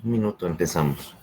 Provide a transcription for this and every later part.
Un minuto, empezamos.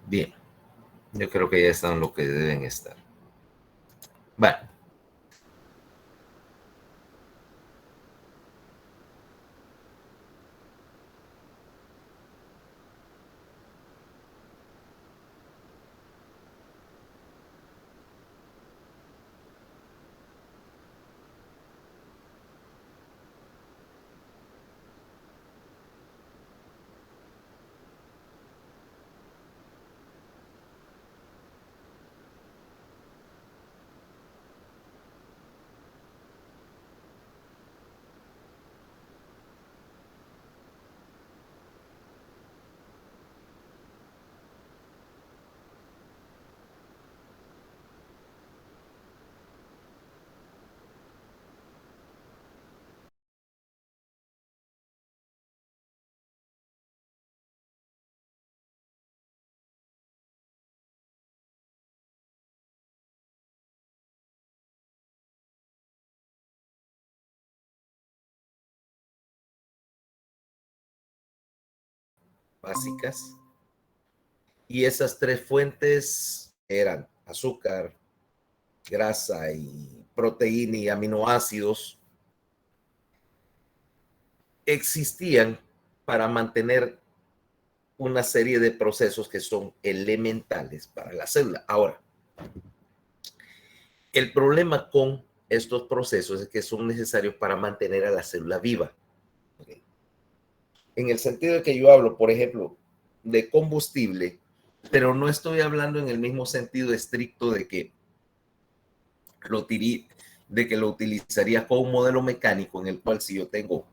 Bien, yo creo que ya están lo que deben estar. Bueno. Básicas. Y esas tres fuentes eran azúcar, grasa y proteína y aminoácidos. Existían para mantener una serie de procesos que son elementales para la célula. Ahora, el problema con estos procesos es que son necesarios para mantener a la célula viva. ¿Okay? En el sentido de que yo hablo, por ejemplo, de combustible, pero no estoy hablando en el mismo sentido estricto de que lo utilizaría como un modelo mecánico en el cual si yo tengo,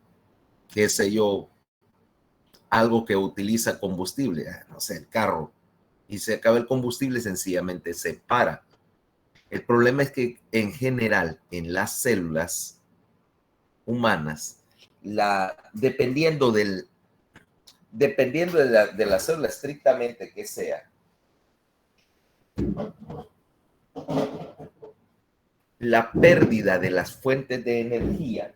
qué sé yo, algo que utiliza combustible, no sé, el carro, y se acaba el combustible, sencillamente se para. El problema es que en general en las células humanas, dependiendo de la célula estrictamente que sea, la pérdida de las fuentes de energía,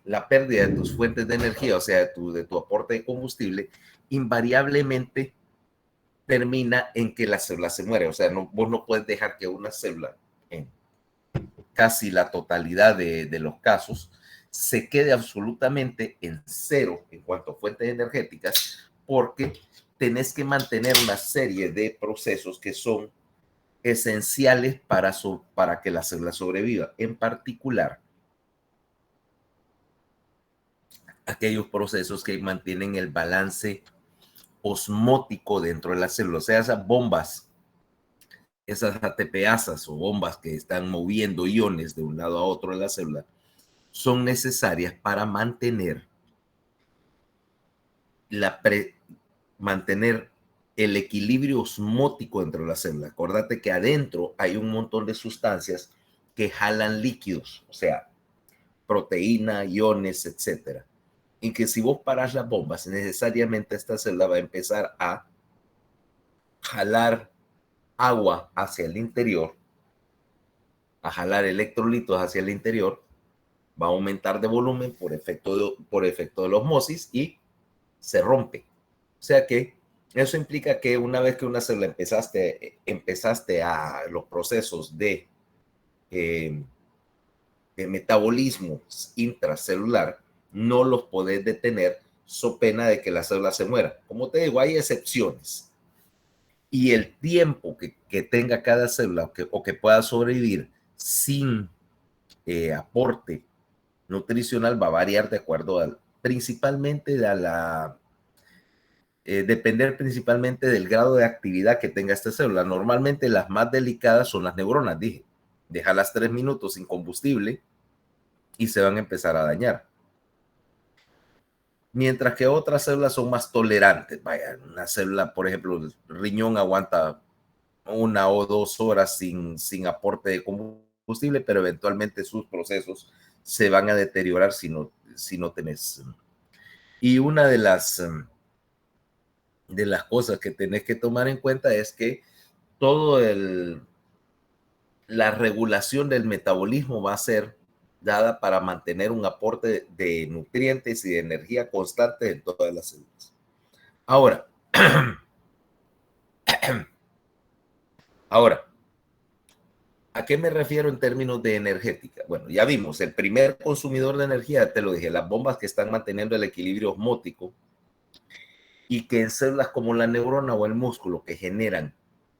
la pérdida de tus fuentes de energía, o sea, de tu aporte de combustible, invariablemente termina en que la célula se muere. O sea, vos no puedes dejar que una célula, en casi la totalidad de los casos, se quede absolutamente en cero en cuanto a fuentes energéticas, porque tenés que mantener una serie de procesos que son esenciales para que la célula sobreviva. En particular, aquellos procesos que mantienen el balance osmótico dentro de la célula, o sea, esas bombas, esas ATPasas o bombas que están moviendo iones de un lado a otro de la célula, son necesarias para mantener el equilibrio osmótico dentro de la célula. Acordate que adentro hay un montón de sustancias que jalan líquidos, o sea, proteína, iones, etcétera. Y que si vos paras las bombas, necesariamente esta célula va a empezar a jalar agua hacia el interior, a jalar electrolitos hacia el interior, va a aumentar de volumen por efecto de la osmosis y se rompe. O sea que eso implica que una vez que una célula empezaste a los procesos de metabolismo intracelular, no los podés detener so pena de que la célula se muera. Como te digo, hay excepciones. Y el tiempo que tenga cada célula o que pueda sobrevivir sin aporte nutricional va a variar de acuerdo principalmente depender principalmente del grado de actividad que tenga esta célula. Normalmente las más delicadas son las neuronas, dije. Déjalas 3 minutos sin combustible y se van a empezar a dañar. Mientras que otras células son más tolerantes. Vaya, una célula, por ejemplo, el riñón aguanta 1 o 2 horas sin aporte de combustible, pero eventualmente sus procesos se van a deteriorar si no tenés. Y una de las cosas que tenés que tomar en cuenta es que la regulación del metabolismo va a ser dada para mantener un aporte de nutrientes y de energía constante en todas las células. Ahora, ¿a qué me refiero en términos de energética? Bueno, ya vimos, el primer consumidor de energía, te lo dije, las bombas que están manteniendo el equilibrio osmótico y que en células como la neurona o el músculo que generan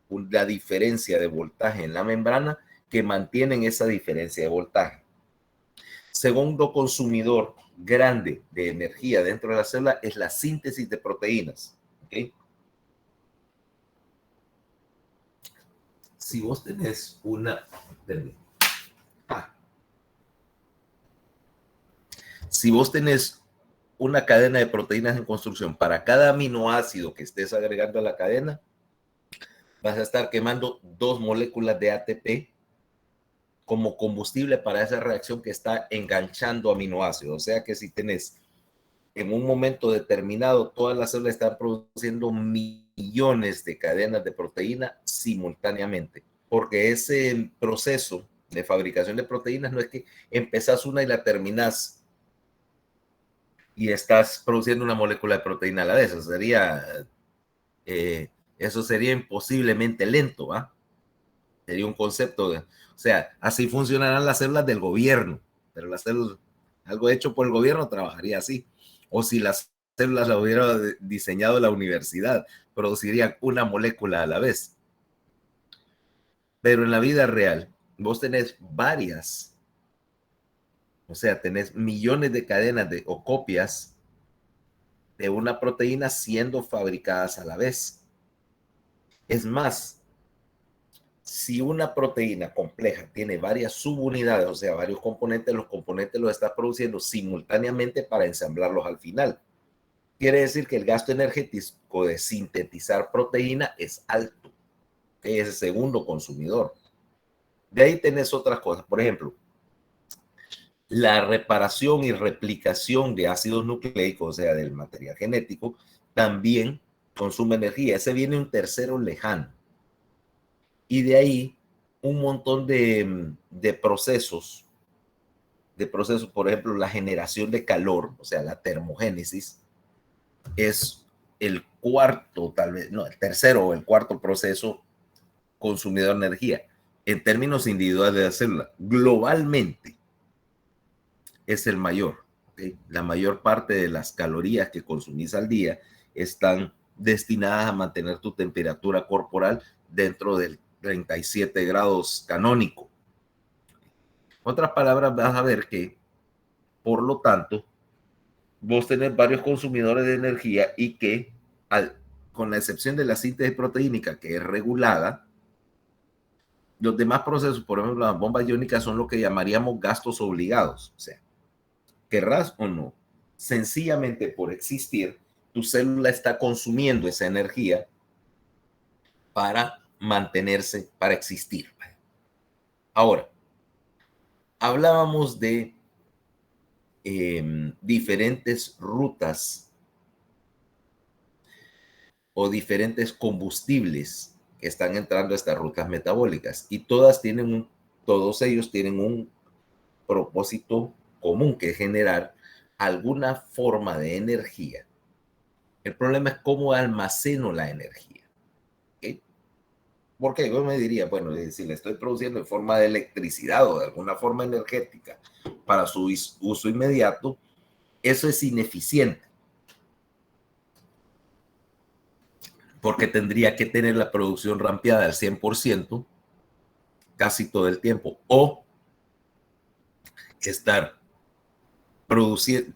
la diferencia de voltaje en la membrana, que mantienen esa diferencia de voltaje. Segundo consumidor grande de energía dentro de la célula es la síntesis de proteínas. ¿Okay? Si vos tenés si vos tenés una cadena de proteínas en construcción, para cada aminoácido que estés agregando a la cadena, vas a estar quemando 2 moléculas de ATP como combustible para esa reacción que está enganchando aminoácidos. O sea que si tenés en un momento determinado, todas las células están produciendo millones de cadenas de proteína simultáneamente, porque ese proceso de fabricación de proteínas no es que empezás una y la terminás y estás produciendo una molécula de proteína a la vez. Eso sería imposiblemente lento, ¿va? Sería un concepto o sea, así funcionarán las células del gobierno, pero las células, algo hecho por el gobierno trabajaría así. O si las células la hubiera diseñado la universidad, producirían una molécula a la vez. Pero en la vida real, vos tenés varias, o sea, tenés millones de cadenas o copias de una proteína siendo fabricadas a la vez. Es más, si una proteína compleja tiene varias subunidades, o sea, varios componentes, los componentes los está produciendo simultáneamente para ensamblarlos al final. Quiere decir que el gasto energético de sintetizar proteína es alto, que es el segundo consumidor. De ahí tenés otras cosas. Por ejemplo, la reparación y replicación de ácidos nucleicos, o sea, del material genético, también consume energía. Ese viene un tercero lejano. Y de ahí un montón de procesos, por ejemplo, la generación de calor, o sea, la termogénesis, es el cuarto, tal vez, no, el tercero o el cuarto proceso consumidor de energía. En términos individuales de la célula, globalmente es el mayor. ¿Okay? La mayor parte de las calorías que consumís al día están destinadas a mantener tu temperatura corporal dentro del 37 grados canónico. En otras palabras, vas a ver que, por lo tanto, vos tenés varios consumidores de energía y que, con la excepción de la síntesis proteínica, que es regulada, los demás procesos, por ejemplo, las bombas iónicas, son lo que llamaríamos gastos obligados. O sea, querrás o no, sencillamente por existir, tu célula está consumiendo esa energía para mantenerse, para existir. Ahora, hablábamos de diferentes rutas o diferentes combustibles que están entrando a estas rutas metabólicas y todos ellos tienen un propósito común, que es generar alguna forma de energía. El problema es cómo almaceno la energía. ¿Okay? Porque yo me diría, bueno, si le estoy produciendo en forma de electricidad o de alguna forma energética para su uso inmediato, eso es ineficiente. Porque tendría que tener la producción rampeada al 100% casi todo el tiempo, o estar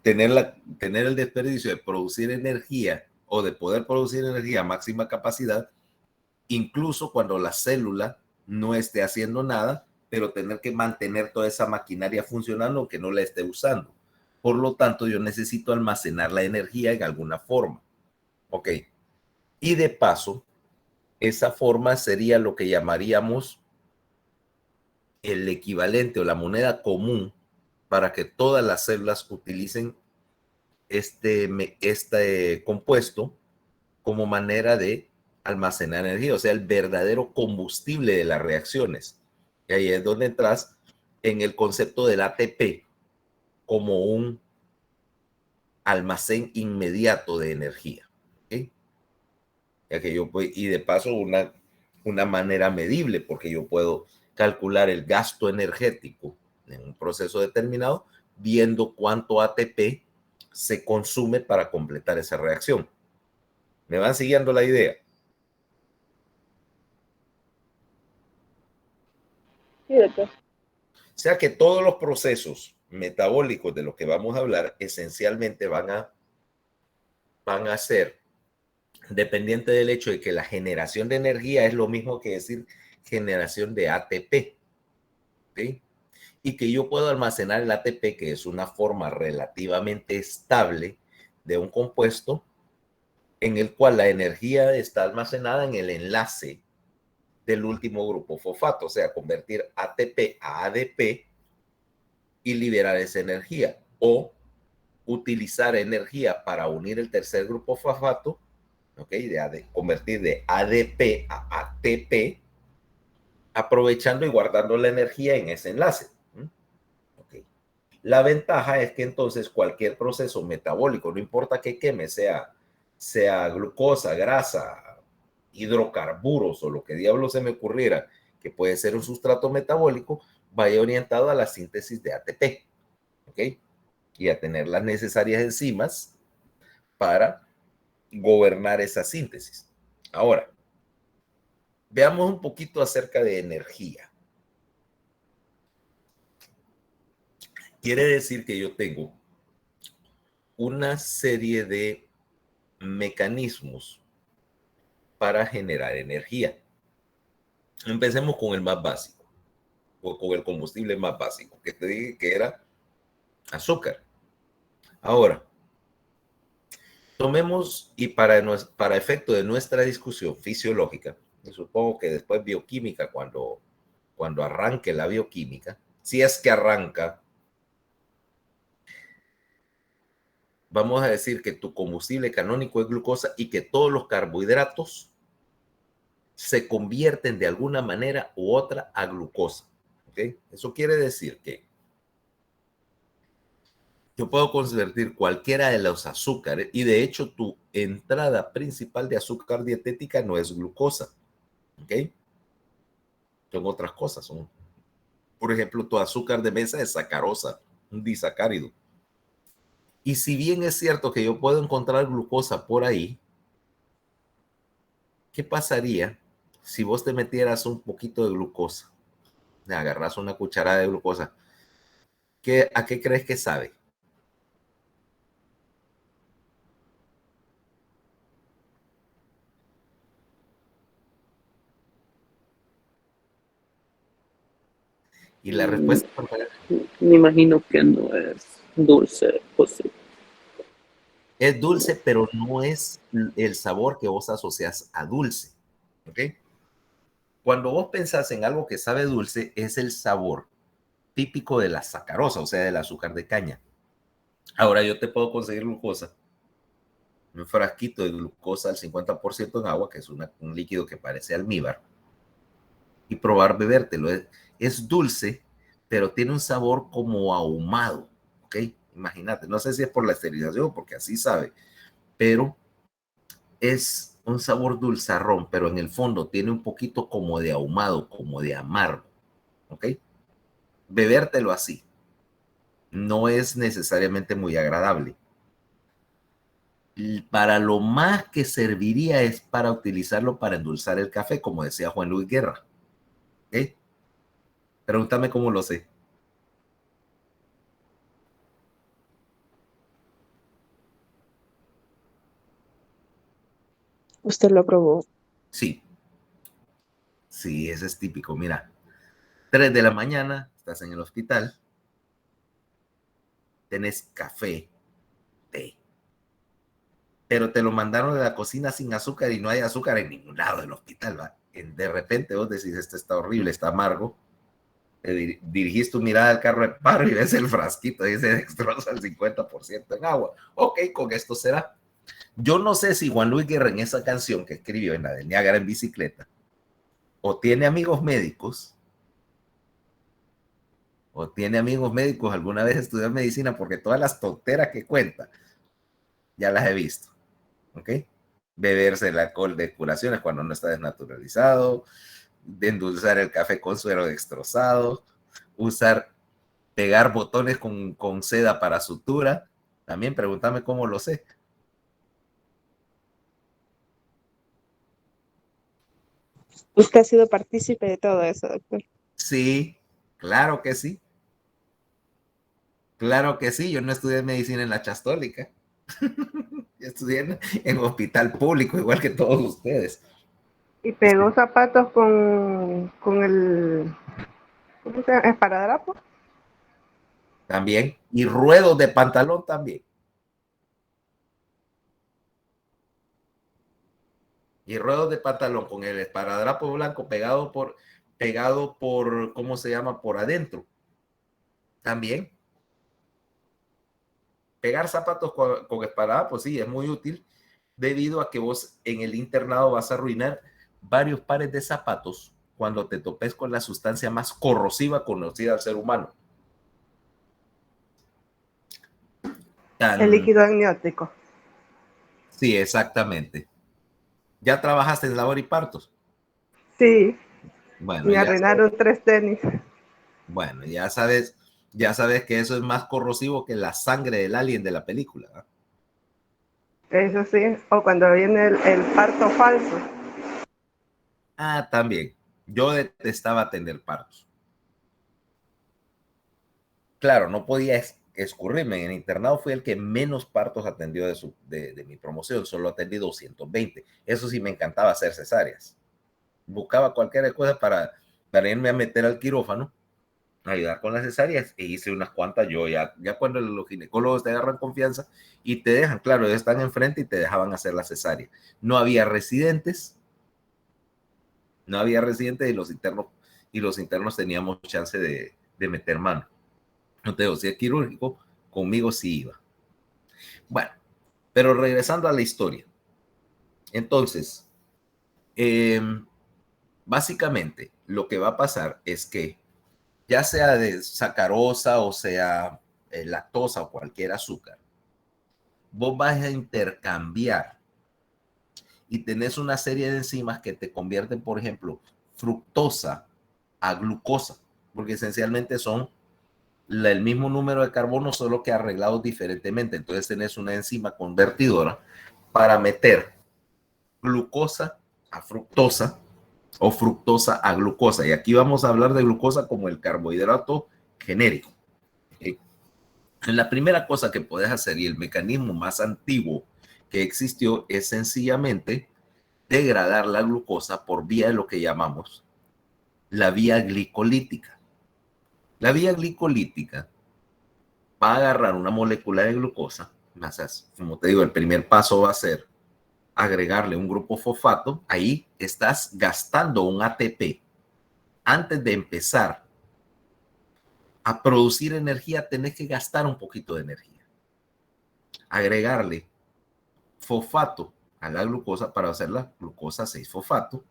tener el desperdicio de producir energía o de poder producir energía a máxima capacidad, incluso cuando la célula no esté haciendo nada, pero tener que mantener toda esa maquinaria funcionando aunque no la esté usando. Por lo tanto, yo necesito almacenar la energía en alguna forma. Ok. Y de paso, esa forma sería lo que llamaríamos el equivalente o la moneda común para que todas las células utilicen este compuesto como manera de almacenar energía, o sea, el verdadero combustible de las reacciones. Y ahí es donde entras en el concepto del ATP como un almacén inmediato de energía. ¿Okay? Ya que y de paso una manera medible, porque yo puedo calcular el gasto energético en un proceso determinado viendo cuánto ATP se consume para completar esa reacción. ¿Me van siguiendo la idea? Sí, doctor. O sea que todos los procesos metabólicos de los que vamos a hablar esencialmente van a ser dependiente del hecho de que la generación de energía es lo mismo que decir generación de ATP. ¿Okay? Y que yo puedo almacenar el ATP, que es una forma relativamente estable de un compuesto en el cual la energía está almacenada en el enlace del último grupo fosfato, o sea, convertir ATP a ADP y liberar esa energía, o utilizar energía para unir el tercer grupo fosfato, ¿okay? Convertir de ADP a ATP, aprovechando y guardando la energía en ese enlace. Okay. La ventaja es que entonces cualquier proceso metabólico, no importa que queme, sea glucosa, grasa, hidrocarburos o lo que diablo se me ocurriera, que puede ser un sustrato metabólico, vaya orientado a la síntesis de ATP. ¿Ok? Y a tener las necesarias enzimas para gobernar esa síntesis. Ahora, veamos un poquito acerca de energía. Quiere decir que yo tengo una serie de mecanismos para generar energía. Empecemos con el más básico, o con el combustible más básico, que te dije que era azúcar. Ahora, tomemos, y para efecto de nuestra discusión fisiológica, y supongo que después bioquímica, cuando arranque la bioquímica, si es que arranca, vamos a decir que tu combustible canónico es glucosa y que todos los carbohidratos se convierten de alguna manera u otra a glucosa. ¿Okay? Eso quiere decir que Yo puedo convertir cualquiera de los azúcares y de hecho tu entrada principal de azúcar dietética no es glucosa, ¿ok? Son otras cosas. Por ejemplo, tu azúcar de mesa es sacarosa, un disacárido. Y si bien es cierto que yo puedo encontrar glucosa por ahí, ¿qué pasaría si vos te metieras un poquito de glucosa? Agarras una cucharada de glucosa. ¿A qué crees que sabe? Y la Mm, respuesta Me imagino que no es dulce, pues sí. es dulce, pero no es el sabor que vos asocias a dulce. ¿Ok? Cuando vos pensás en algo que sabe dulce, es el sabor típico de la sacarosa, o sea, del azúcar de caña. Ahora yo te puedo conseguir glucosa, un frasquito de glucosa al 50% en agua, que es un líquido que parece almíbar, y probar bebértelo. Es dulce, pero tiene un sabor como ahumado, ¿ok? Imagínate, no sé si es por la esterilización, porque así sabe, pero es un sabor dulzarrón, pero en el fondo tiene un poquito como de ahumado, como de amargo, ¿ok? Bebértelo así no es necesariamente muy agradable. Y para lo más que serviría es para utilizarlo para endulzar el café, como decía Juan Luis Guerra. ¿Eh? Pregúntame cómo lo sé. Usted lo probó. Sí, sí, ese es típico. Mira, 3 de la mañana, estás en el hospital, tenés café, té, pero te lo mandaron de la cocina sin azúcar y no hay azúcar en ningún lado del hospital. ¿Va? De repente vos decís, este está horrible, está amargo. Dirigís tu mirada al carro de paro y ves el frasquito y se destroza el 50% en agua. Ok, con esto será. Yo no sé si Juan Luis Guerra en esa canción que escribió en la del Niágara en bicicleta, o tiene amigos médicos, alguna vez estudió medicina, porque todas las tonteras que cuenta ya las he visto. ¿Ok? Beberse el alcohol de curaciones cuando no está desnaturalizado, de endulzar el café con suero destrozado, pegar botones con seda para sutura. También pregúntame cómo lo sé. Usted ha sido partícipe de todo eso, doctor. Sí, claro que sí. Claro que sí. Yo no estudié medicina en la Chastólica. Estudié en hospital público, igual que todos ustedes. Y pegó zapatos con el, ¿cómo se llama? Esparadrapo. También. Y ruedos de pantalón también. Y ruedos de pantalón con el esparadrapo blanco pegado por, ¿cómo se llama? Por adentro. También. Pegar zapatos con esparadrapo, sí, es muy útil debido a que vos en el internado vas a arruinar varios pares de zapatos cuando te topes con la sustancia más corrosiva conocida al ser humano. El Tan, líquido amniótico. sí, exactamente. ¿Ya trabajaste en labor y partos? Sí, Bueno, me arruinaron 3 tenis. ya sabes que eso es más corrosivo que la sangre del alien de la película, ¿eh? Eso sí. O cuando viene el parto falso. Ah, también. Yo detestaba atender partos. Claro, no podía escurrirme. En el internado fui el que menos partos atendió de mi promoción. Solo atendí 220. Eso sí me encantaba hacer cesáreas. Buscaba cualquier cosa para irme a meter al quirófano, ayudar con las cesáreas, e hice unas cuantas yo. Ya cuando los ginecólogos te agarran confianza y te dejan, claro, ellos están enfrente y te dejaban hacer la cesárea. No había residentes, no había residentes y los internos teníamos chance de meter mano. No te digo, si es quirúrgico, conmigo sí iba. Bueno, pero regresando a la historia. Entonces, eh, básicamente lo que va a pasar es que ya sea de sacarosa o sea lactosa o cualquier azúcar, vos vas a intercambiar y tenés una serie de enzimas que te convierten, por ejemplo, fructosa a glucosa, porque esencialmente son el mismo número de carbono, solo que arreglados diferentemente. Entonces tenés una enzima convertidora para meter glucosa a fructosa o fructosa a glucosa. Y aquí vamos a hablar de glucosa como el carbohidrato genérico. La primera cosa que puedes hacer y el mecanismo más antiguo que existió es sencillamente degradar la glucosa por vía de lo que llamamos la vía glicolítica. La vía glicolítica va a agarrar una molécula de glucosa, como te digo, el primer paso va a ser agregarle un grupo fosfato. Ahí estás gastando un ATP. Antes de empezar a producir energía, tenés que gastar un poquito de energía. Agregarle fosfato a la glucosa para hacer la glucosa 6-fosfato,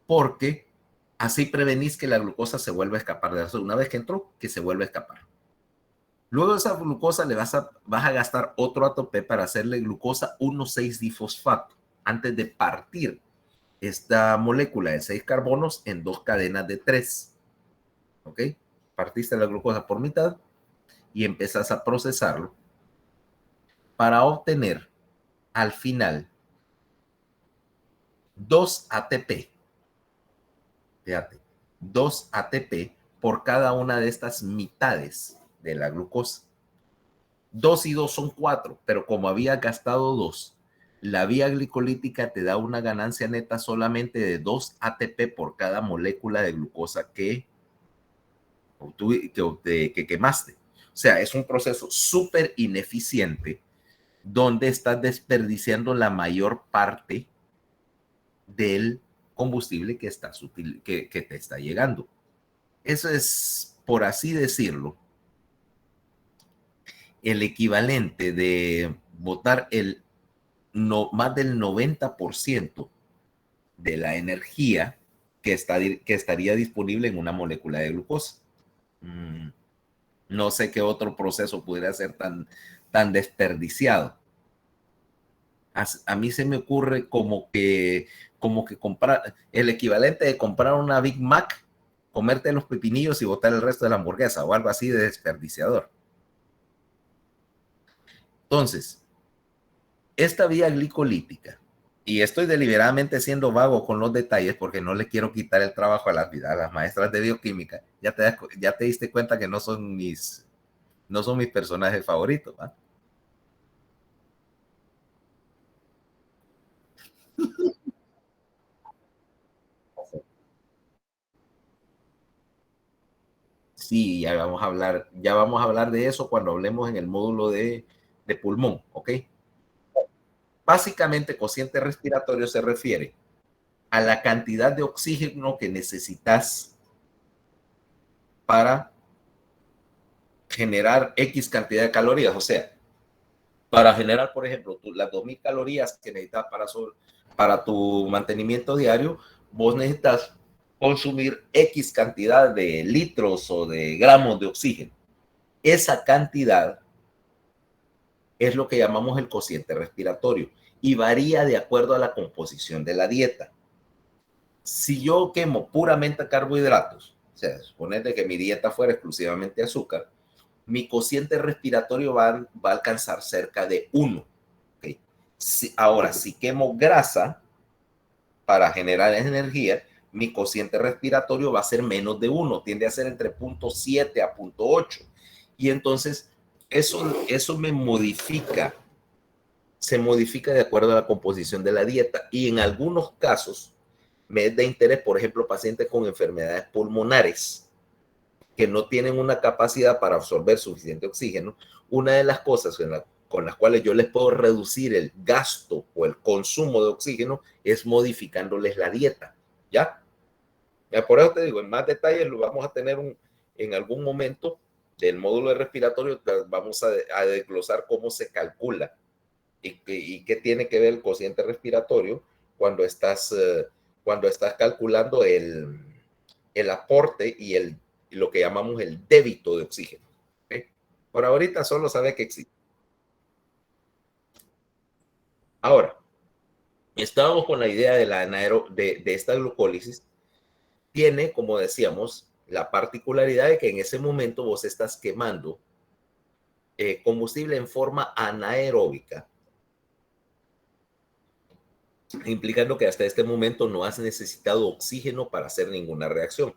porque así prevenís que la glucosa se vuelva a escapar de la zona. Una vez que entró, que se vuelva a escapar. Luego de esa glucosa vas a gastar otro ATP para hacerle glucosa 1,6-difosfato antes de partir esta molécula de 6 carbonos en 2 cadenas de 3. ¿Ok? Partiste la glucosa por mitad y empezás a procesarlo para obtener al final 2 ATP. Fíjate, 2 ATP por cada una de estas mitades de la glucosa. 2 y 2 son 4, pero como había gastado 2, la vía glicolítica te da una ganancia neta solamente de 2 ATP por cada molécula de glucosa que quemaste. O sea, es un proceso súper ineficiente donde estás desperdiciando la mayor parte del combustible que te está llegando. Eso es, por así decirlo, el equivalente de botar más del 90% de la energía que estaría disponible en una molécula de glucosa. No sé qué otro proceso pudiera ser tan desperdiciado. A mí se me ocurre como que comprar el equivalente de comprar una Big Mac, comerte los pepinillos y botar el resto de la hamburguesa o algo así de desperdiciador. Entonces, esta vía glicolítica, y estoy deliberadamente siendo vago con los detalles porque no le quiero quitar el trabajo a las maestras de bioquímica, ya te diste cuenta que no son mis personajes favoritos, ¿va? Sí, ya vamos a hablar de eso cuando hablemos en el módulo de pulmón, ¿ok? Básicamente, cociente respiratorio se refiere a la cantidad de oxígeno que necesitas para generar X cantidad de calorías. O sea, para generar, por ejemplo, las 2.000 calorías que necesitas para tu mantenimiento diario, vos necesitas consumir X cantidad de litros o de gramos de oxígeno. Esa cantidad es lo que llamamos el cociente respiratorio y varía de acuerdo a la composición de la dieta. Si yo quemo puramente carbohidratos, o sea, suponete que mi dieta fuera exclusivamente azúcar, mi cociente respiratorio va a alcanzar cerca de 1. ¿Okay? Ahora, si quemo grasa para generar energía, mi cociente respiratorio va a ser menos de 1, tiende a ser entre 0.7 a 0.8. Y entonces eso se modifica de acuerdo a la composición de la dieta. Y en algunos casos me es de interés, por ejemplo, pacientes con enfermedades pulmonares que no tienen una capacidad para absorber suficiente oxígeno. Una de las cosas con las cuales yo les puedo reducir el gasto o el consumo de oxígeno es modificándoles la dieta, ¿ya? Por eso te digo, en más detalles lo vamos a tener en algún momento del módulo de respiratorio, vamos a desglosar cómo se calcula y qué tiene que ver el cociente respiratorio cuando estás calculando el aporte y lo que llamamos el débito de oxígeno. ¿Okay? Por ahorita solo sabe que existe. Ahora, estábamos con la idea de, de esta glucólisis. Tiene, como decíamos, la particularidad de que en ese momento vos estás quemando combustible en forma anaeróbica, implicando que hasta este momento no has necesitado oxígeno para hacer ninguna reacción.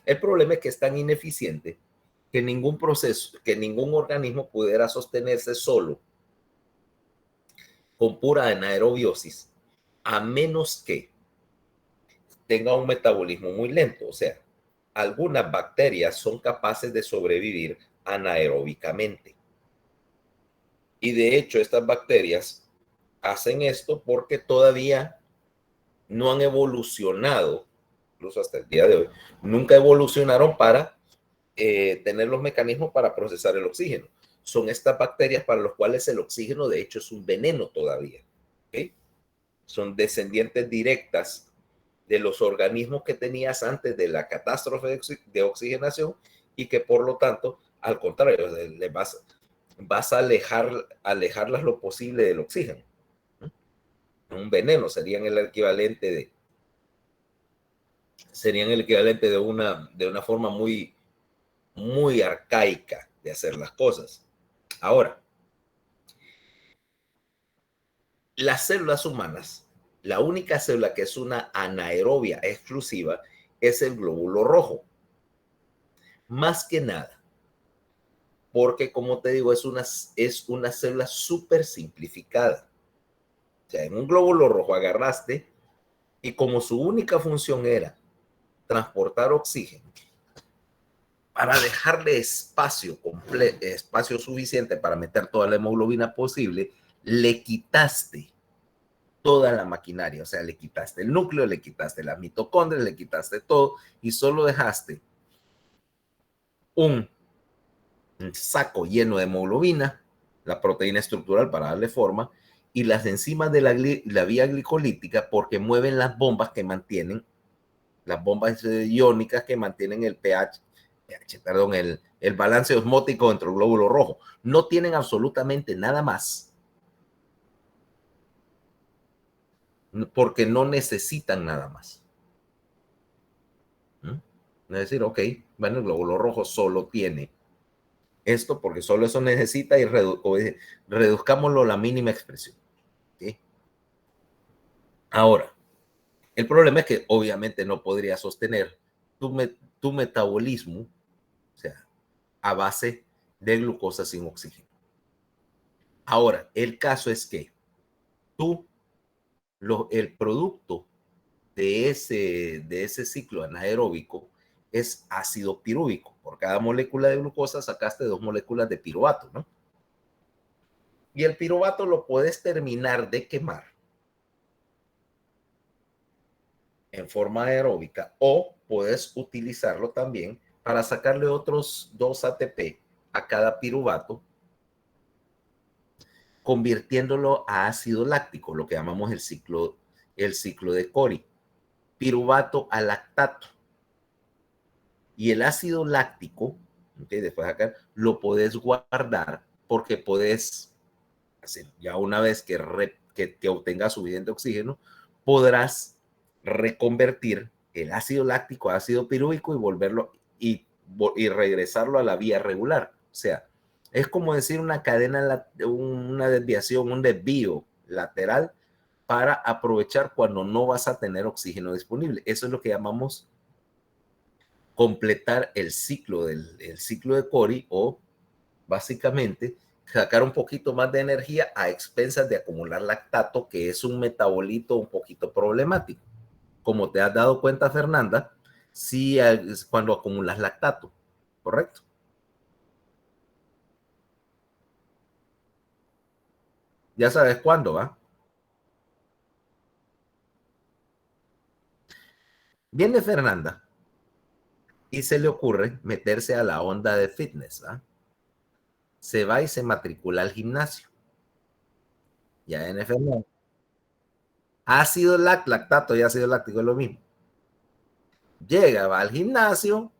El problema es que es tan ineficiente que ningún proceso, que ningún organismo pudiera sostenerse solo con pura anaerobiosis, a menos que tenga un metabolismo muy lento. O sea, algunas bacterias son capaces de sobrevivir anaeróbicamente. Y de hecho, estas bacterias hacen esto porque todavía no han evolucionado, incluso hasta el día de hoy, nunca evolucionaron para tener los mecanismos para procesar el oxígeno. Son estas bacterias para las cuales el oxígeno, de hecho, es un veneno todavía. ¿Okay? Son descendientes directas de los organismos que tenías antes de la catástrofe de oxigenación y que por lo tanto, al contrario, le vas a alejarlas lo posible del oxígeno. Un veneno serían el equivalente de una forma muy, muy arcaica de hacer las cosas. Ahora, las células humanas, la única célula que es una anaerobia exclusiva es el glóbulo rojo. Más que nada, porque como te digo, es una célula súper simplificada. O sea, en un glóbulo rojo agarraste y como su única función era transportar oxígeno, para dejarle espacio suficiente para meter toda la hemoglobina posible, le quitaste toda la maquinaria, o sea, le quitaste el núcleo, le quitaste las mitocondrias, le quitaste todo y solo dejaste un saco lleno de hemoglobina, la proteína estructural para darle forma, y las enzimas de la vía glicolítica porque mueven las bombas que mantienen, las bombas iónicas que mantienen el el balance osmótico dentro del glóbulo rojo. No tienen absolutamente nada más porque no necesitan nada más. Es decir, ok, bueno, el glóbulo rojo solo tiene esto porque solo eso necesita y reduzcámoslo a la mínima expresión. ¿Sí? Ahora, el problema es que obviamente no podría sostener tu metabolismo, o sea, a base de glucosa sin oxígeno. Ahora, el caso es que el producto de ese ciclo anaeróbico es ácido pirúvico. Por cada molécula de glucosa sacaste 2 moléculas de piruvato, ¿no? Y el piruvato lo puedes terminar de quemar en forma aeróbica o puedes utilizarlo también para sacarle otros 2 ATP a cada piruvato, convirtiéndolo a ácido láctico, lo que llamamos el ciclo de Cori. Piruvato a lactato. Y el ácido láctico, ¿okay? Después acá, lo puedes guardar porque puedes, ya una vez que obtengas suficiente oxígeno, podrás reconvertir el ácido láctico a ácido pirúvico y volverlo y regresarlo a la vía regular. O sea, es como decir una una desviación, un desvío lateral para aprovechar cuando no vas a tener oxígeno disponible. Eso es lo que llamamos completar el ciclo de Cori o básicamente sacar un poquito más de energía a expensas de acumular lactato, que es un metabolito un poquito problemático. Como te has dado cuenta, Fernanda, sí es cuando acumulas lactato, ¿correcto? Ya sabes cuándo, ¿va? Viene Fernanda y se le ocurre meterse a la onda de fitness, ¿va? Se va y se matricula al gimnasio. Ya en Fernanda. Ácido lactato y ácido láctico es lo mismo. Llega, va al gimnasio,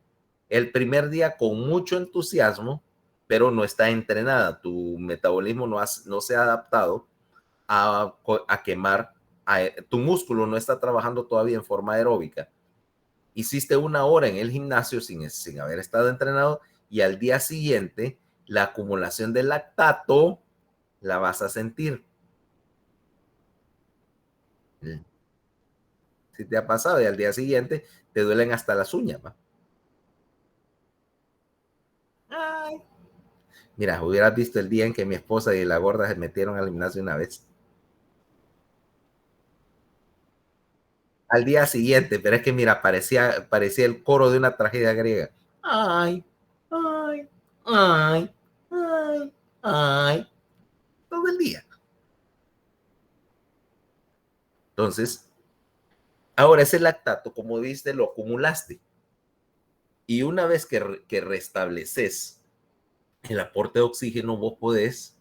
el primer día con mucho entusiasmo, pero no está entrenada. Tu metabolismo no se ha adaptado a quemar, tu músculo no está trabajando todavía en forma aeróbica. Hiciste 1 hora en el gimnasio sin haber estado entrenado y al día siguiente la acumulación de lactato la vas a sentir. Si te ha pasado y al día siguiente te duelen hasta las uñas, ¿va? Ay. Mira, hubieras visto el día en que mi esposa y la gorda se metieron al gimnasio una vez. Al día siguiente, pero es que mira, parecía el coro de una tragedia griega. Ay, ay, ay, ay, ay, todo el día. Entonces, ahora ese lactato, como viste, lo acumulaste. Y una vez que restableces el aporte de oxígeno, vos podés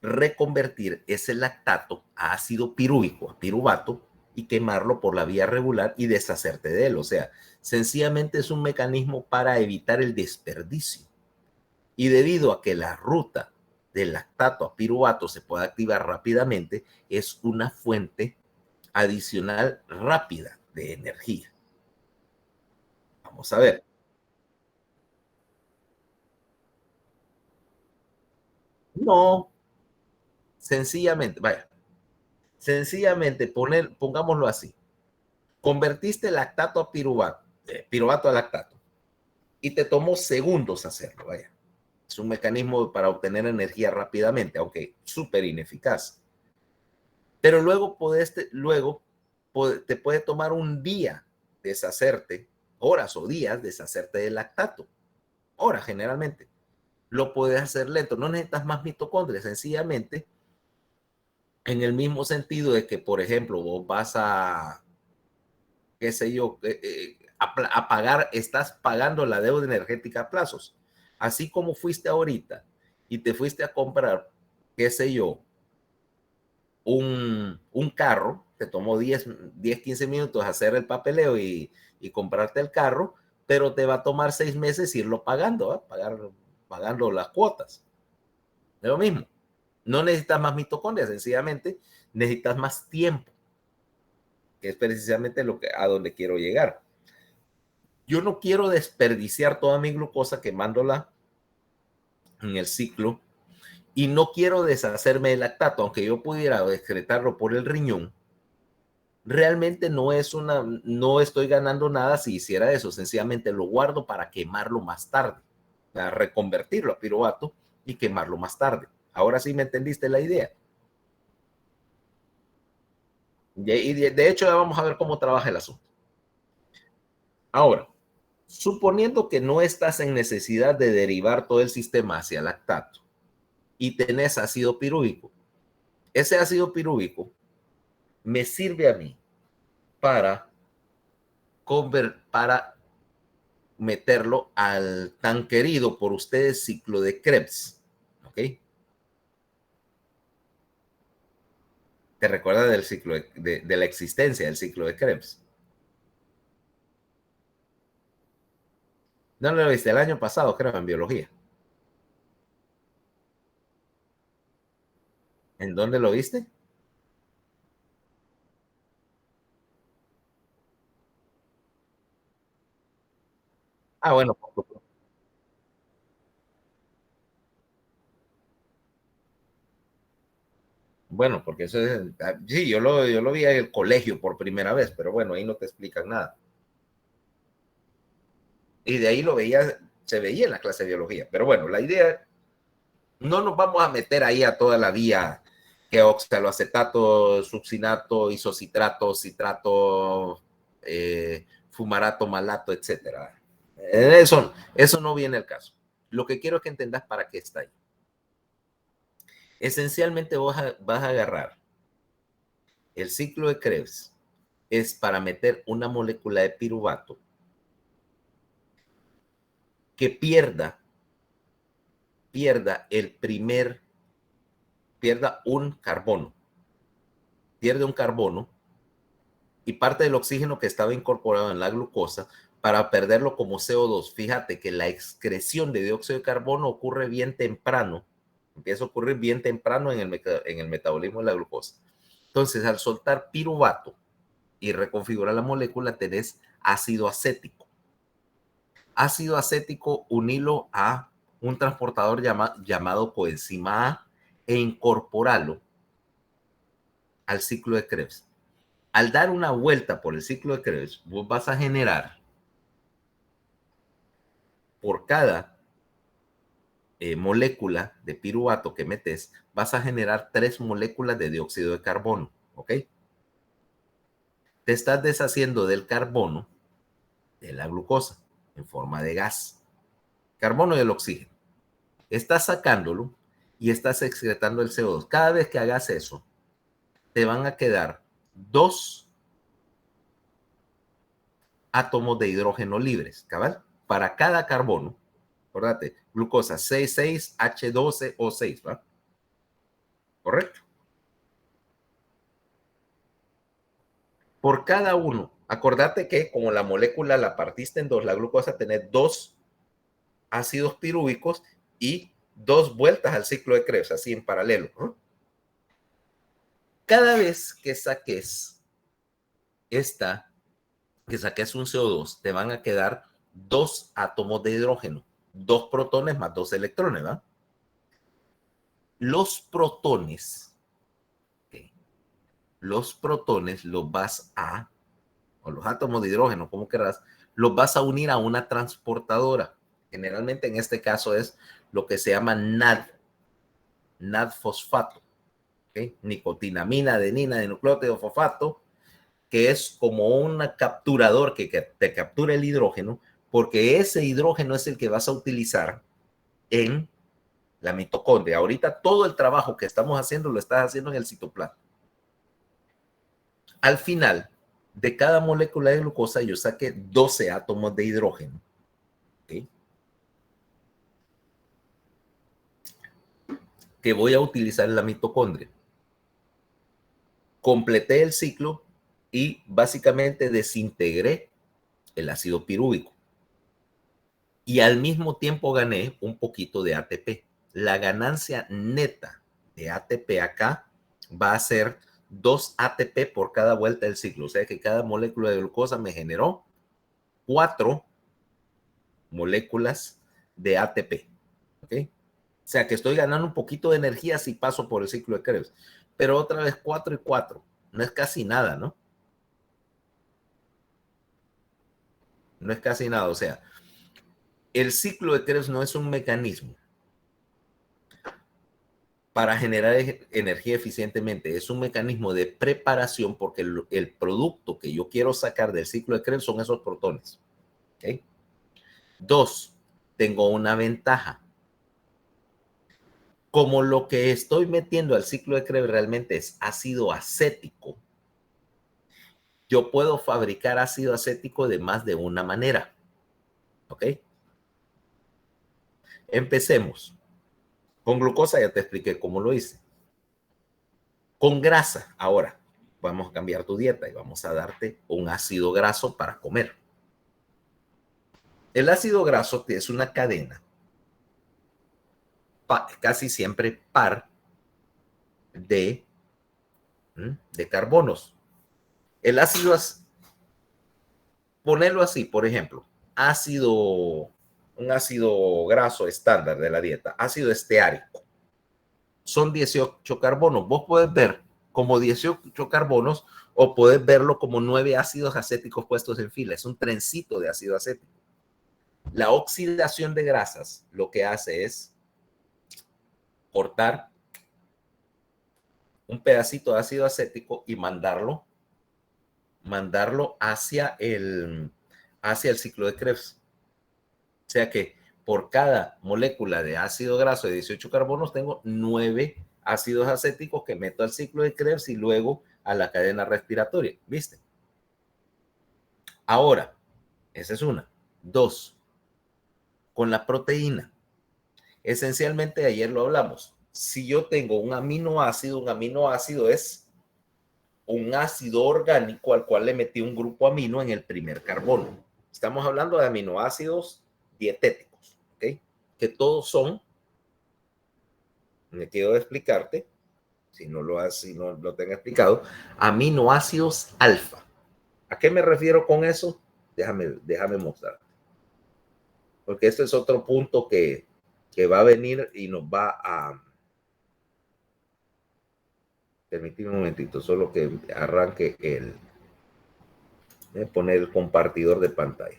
reconvertir ese lactato a ácido pirúvico, a piruvato, y quemarlo por la vía regular y deshacerte de él. O sea, sencillamente es un mecanismo para evitar el desperdicio. Y debido a que la ruta del lactato a piruvato se puede activar rápidamente, es una fuente adicional rápida de energía. Vamos a ver. No, sencillamente, vaya, sencillamente pongámoslo así. Convertiste lactato a piruvato, piruvato a lactato, y te tomó segundos hacerlo, vaya. Es un mecanismo para obtener energía rápidamente, aunque súper ineficaz. Pero luego, te puede tomar un día deshacerte, horas o días deshacerte del lactato. Horas generalmente. Lo puedes hacer lento, no necesitas más mitocondrias, sencillamente en el mismo sentido de que, por ejemplo, vos vas a, qué sé yo, a pagar, estás pagando la deuda energética a plazos. Así como fuiste ahorita y te fuiste a comprar, qué sé yo, un carro, te tomó 10, 15 minutos hacer el papeleo y comprarte el carro, pero te va a tomar 6 meses irlo pagando, ¿eh? Pagando las cuotas. Es lo mismo. No necesitas más mitocondrias, sencillamente necesitas más tiempo, que es precisamente a donde quiero llegar. Yo no quiero desperdiciar toda mi glucosa quemándola en el ciclo y no quiero deshacerme del lactato, aunque yo pudiera excretarlo por el riñón. Realmente no estoy ganando nada si hiciera eso, sencillamente lo guardo para quemarlo más tarde, para reconvertirlo a piruvato y quemarlo más tarde. Ahora sí me entendiste la idea. Y de hecho ya vamos a ver cómo trabaja el asunto. Ahora, suponiendo que no estás en necesidad de derivar todo el sistema hacia lactato y tenés ácido pirúvico, ese ácido pirúvico me sirve a mí para meterlo al tan querido por ustedes ciclo de Krebs. ¿Ok? ¿Te recuerdas del ciclo de la existencia del ciclo de Krebs? No lo viste el año pasado, creo, en biología. ¿En dónde lo viste? Ah, bueno, bueno, porque eso es, sí, yo lo vi en el colegio por primera vez, pero bueno, ahí no te explican nada. Y de ahí se veía en la clase de biología. Pero bueno, la idea, no nos vamos a meter ahí a toda la vía que oxaloacetato, succinato, isocitrato, citrato, fumarato, malato, etcétera. Eso no viene al caso. Lo que quiero es que entendas para qué está ahí. Esencialmente vas a agarrar el ciclo de Krebs, es para meter una molécula de piruvato que pierda un carbono, pierde un carbono y parte del oxígeno que estaba incorporado en la glucosa para perderlo como CO2. Fíjate que la excreción de dióxido de carbono ocurre bien temprano, empieza a ocurrir bien temprano en el metabolismo de la glucosa. Entonces, al soltar piruvato y reconfigurar la molécula, tenés ácido acético. Ácido acético, unilo a un transportador llamado coenzima A e incorporarlo al ciclo de Krebs. Al dar una vuelta por el ciclo de Krebs, vos vas a generar por cada molécula de piruvato que metes, vas a generar 3 moléculas de dióxido de carbono, ¿ok? Te estás deshaciendo del carbono de la glucosa en forma de gas, carbono y el oxígeno. Estás sacándolo y estás excretando el CO2. Cada vez que hagas eso, te van a quedar 2 átomos de hidrógeno libres, ¿cabal? Para cada carbono, acuérdate, glucosa 6,6H12O6, ¿va? ¿Correcto? Por cada uno, acordate que como la molécula la partiste en 2, la glucosa tiene 2 ácidos pirúvicos y 2 vueltas al ciclo de Krebs, así en paralelo, ¿no? Cada vez que saques un CO2, te van a quedar 2 átomos de hidrógeno, 2 protones más 2 electrones, ¿va? Los protones los vas a, o los átomos de hidrógeno, como querrás, los vas a unir a una transportadora. Generalmente en este caso es lo que se llama NAD-fosfato, ¿okay? Nicotinamina, adenina, dinucleótido fosfato, que es como un capturador que te captura el hidrógeno, porque ese hidrógeno es el que vas a utilizar en la mitocondria. Ahorita todo el trabajo que estamos haciendo lo estás haciendo en el citoplasma. Al final de cada molécula de glucosa yo saqué 12 átomos de hidrógeno, ¿okay? Que voy a utilizar en la mitocondria. Completé el ciclo y básicamente desintegré el ácido pirúvico. Y al mismo tiempo gané un poquito de ATP. La ganancia neta de ATP acá va a ser 2 ATP por cada vuelta del ciclo. O sea que cada molécula de glucosa me generó 4 moléculas de ATP. ¿Ok? O sea que estoy ganando un poquito de energía si paso por el ciclo de Krebs. Pero otra vez 4 y 4. No es casi nada, ¿no? No es casi nada. O sea, el ciclo de Krebs no es un mecanismo para generar energía eficientemente. Es un mecanismo de preparación porque el producto que yo quiero sacar del ciclo de Krebs son esos protones. ¿Okay? 2, tengo una ventaja. Como lo que estoy metiendo al ciclo de Krebs realmente es ácido acético, yo puedo fabricar ácido acético de más de una manera. ¿Ok? Empecemos. Con glucosa ya te expliqué cómo lo hice. Con grasa, ahora vamos a cambiar tu dieta y vamos a darte un ácido graso para comer. El ácido graso es una cadena casi siempre par de carbonos. El ácido, ponerlo así, por ejemplo, un ácido graso estándar de la dieta, ácido esteárico, son 18 carbonos. Vos podés ver como 18 carbonos o podés verlo como 9 ácidos acéticos puestos en fila. Es un trencito de ácido acético. La oxidación de grasas lo que hace es cortar un pedacito de ácido acético y mandarlo hacia el ciclo de Krebs. O sea que por cada molécula de ácido graso de 18 carbonos tengo 9 ácidos acéticos que meto al ciclo de Krebs y luego a la cadena respiratoria. ¿Viste? Ahora, esa es una. 2, con la proteína. Esencialmente, ayer lo hablamos. Si yo tengo un aminoácido es un ácido orgánico al cual le metí un grupo amino en el primer carbono. Estamos hablando de aminoácidos dietéticos, ¿ok? Que todos son, me quiero explicarte, si no lo tengo explicado, aminoácidos alfa. ¿A qué me refiero con eso? Déjame mostrar. Porque este es otro punto que va a venir y nos va a... Permíteme un momentito, solo que arranque el... Voy a poner el compartidor de pantalla.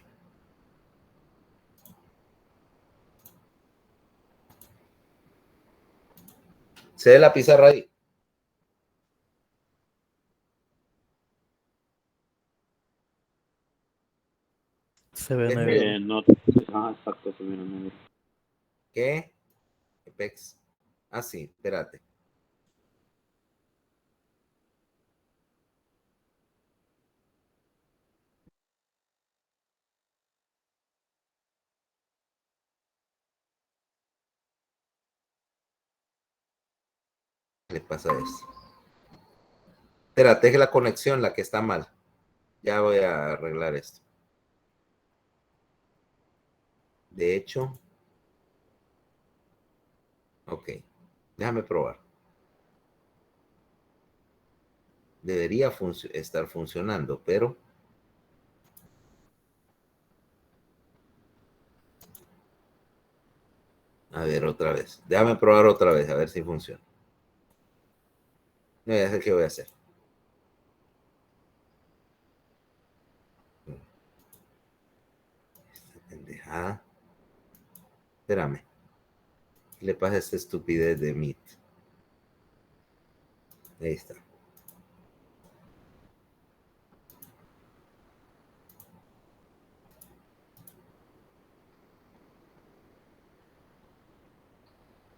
¿Se ve la pizarra ahí? Se ve ¿Es negro. negro? No, exacto, se mira negro. ¿Qué? Apex. Ah, sí, espérate. ¿Qué le pasa a esto? Espérate, es la conexión la que está mal. Ya voy a arreglar esto. De hecho, ok. Déjame probar. Debería estar funcionando, pero... A ver, otra vez. Déjame probar otra vez, a ver si funciona. No, ya sé qué voy a hacer. Esta pendejada. Espérame. ¿Qué le pasa a esta estupidez de Meet? Ahí está.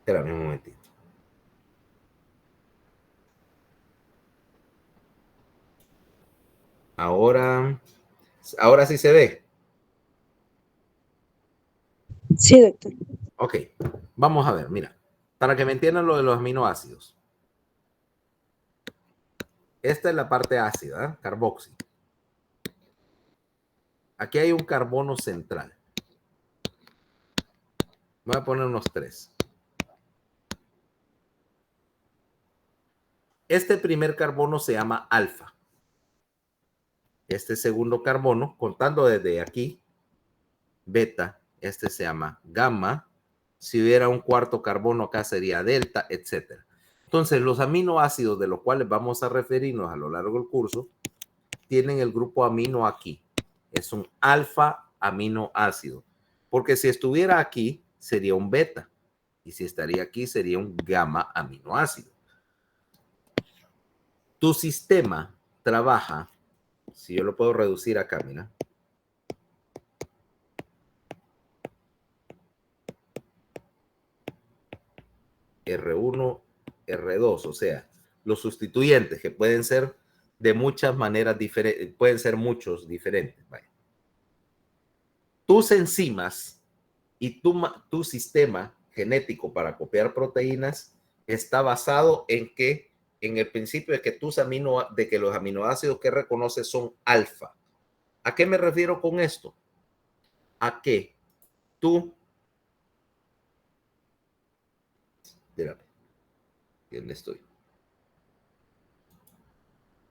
Espérame un momentito. Ahora sí se ve. Sí, doctor. Ok, vamos a ver, mira. Para que me entiendan lo de los aminoácidos. Esta es la parte ácida, ¿eh? Carboxi. Aquí hay un carbono central. Voy a poner unos 3. Este primer carbono se llama alfa. Este segundo carbono, contando desde aquí, beta, este se llama gamma. Si hubiera un cuarto carbono acá sería delta, etc. Entonces, los aminoácidos de los cuales vamos a referirnos a lo largo del curso tienen el grupo amino aquí. Es un alfa aminoácido. Porque si estuviera aquí, sería un beta. Y si estaría aquí, sería un gamma aminoácido. Tu sistema trabaja, si yo lo puedo reducir acá, mira. R1, R2, o sea, los sustituyentes que pueden ser de muchas maneras diferentes, pueden ser muchos diferentes. Vaya. Tus enzimas y tu sistema genético para copiar proteínas está basado en que, en el principio de que de que los aminoácidos que reconoces son alfa. ¿A qué me refiero con esto? A que tú, espérame, ¿dónde estoy?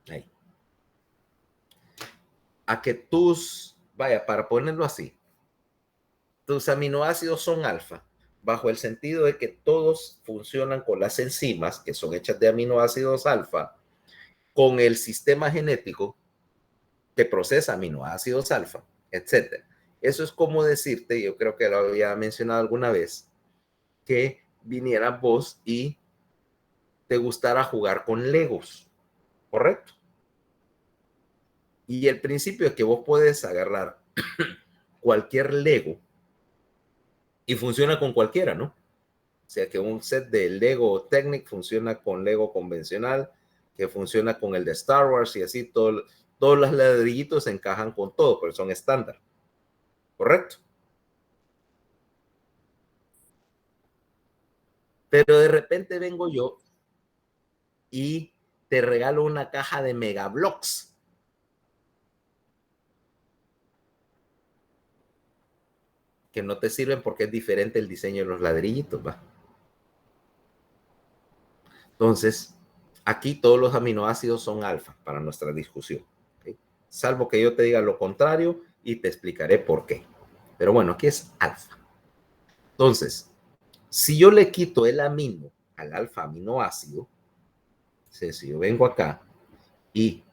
Ahí. A que vaya, para ponerlo así, tus aminoácidos son alfa, bajo el sentido de que todos funcionan con las enzimas, que son hechas de aminoácidos alfa, con el sistema genético que procesa aminoácidos alfa, etc. Eso es como decirte, yo creo que lo había mencionado alguna vez, que vinieras vos y te gustara jugar con Legos, ¿correcto? Y el principio es que vos puedes agarrar cualquier Lego y funciona con cualquiera, ¿no? O sea que un set de Lego Technic funciona con Lego convencional, que funciona con el de Star Wars y así todos los ladrillitos se encajan con todo, pero son estándar. ¿Correcto? Pero de repente vengo yo y te regalo una caja de Megablocks. que no te sirven porque es diferente el diseño de los ladrillitos, ¿va? Entonces, aquí todos los aminoácidos son alfa para nuestra discusión, ¿okay? Salvo que yo te diga lo contrario y te explicaré por qué. Pero bueno, aquí es alfa. Entonces, si yo le quito el amino al alfa aminoácido, si yo vengo acá y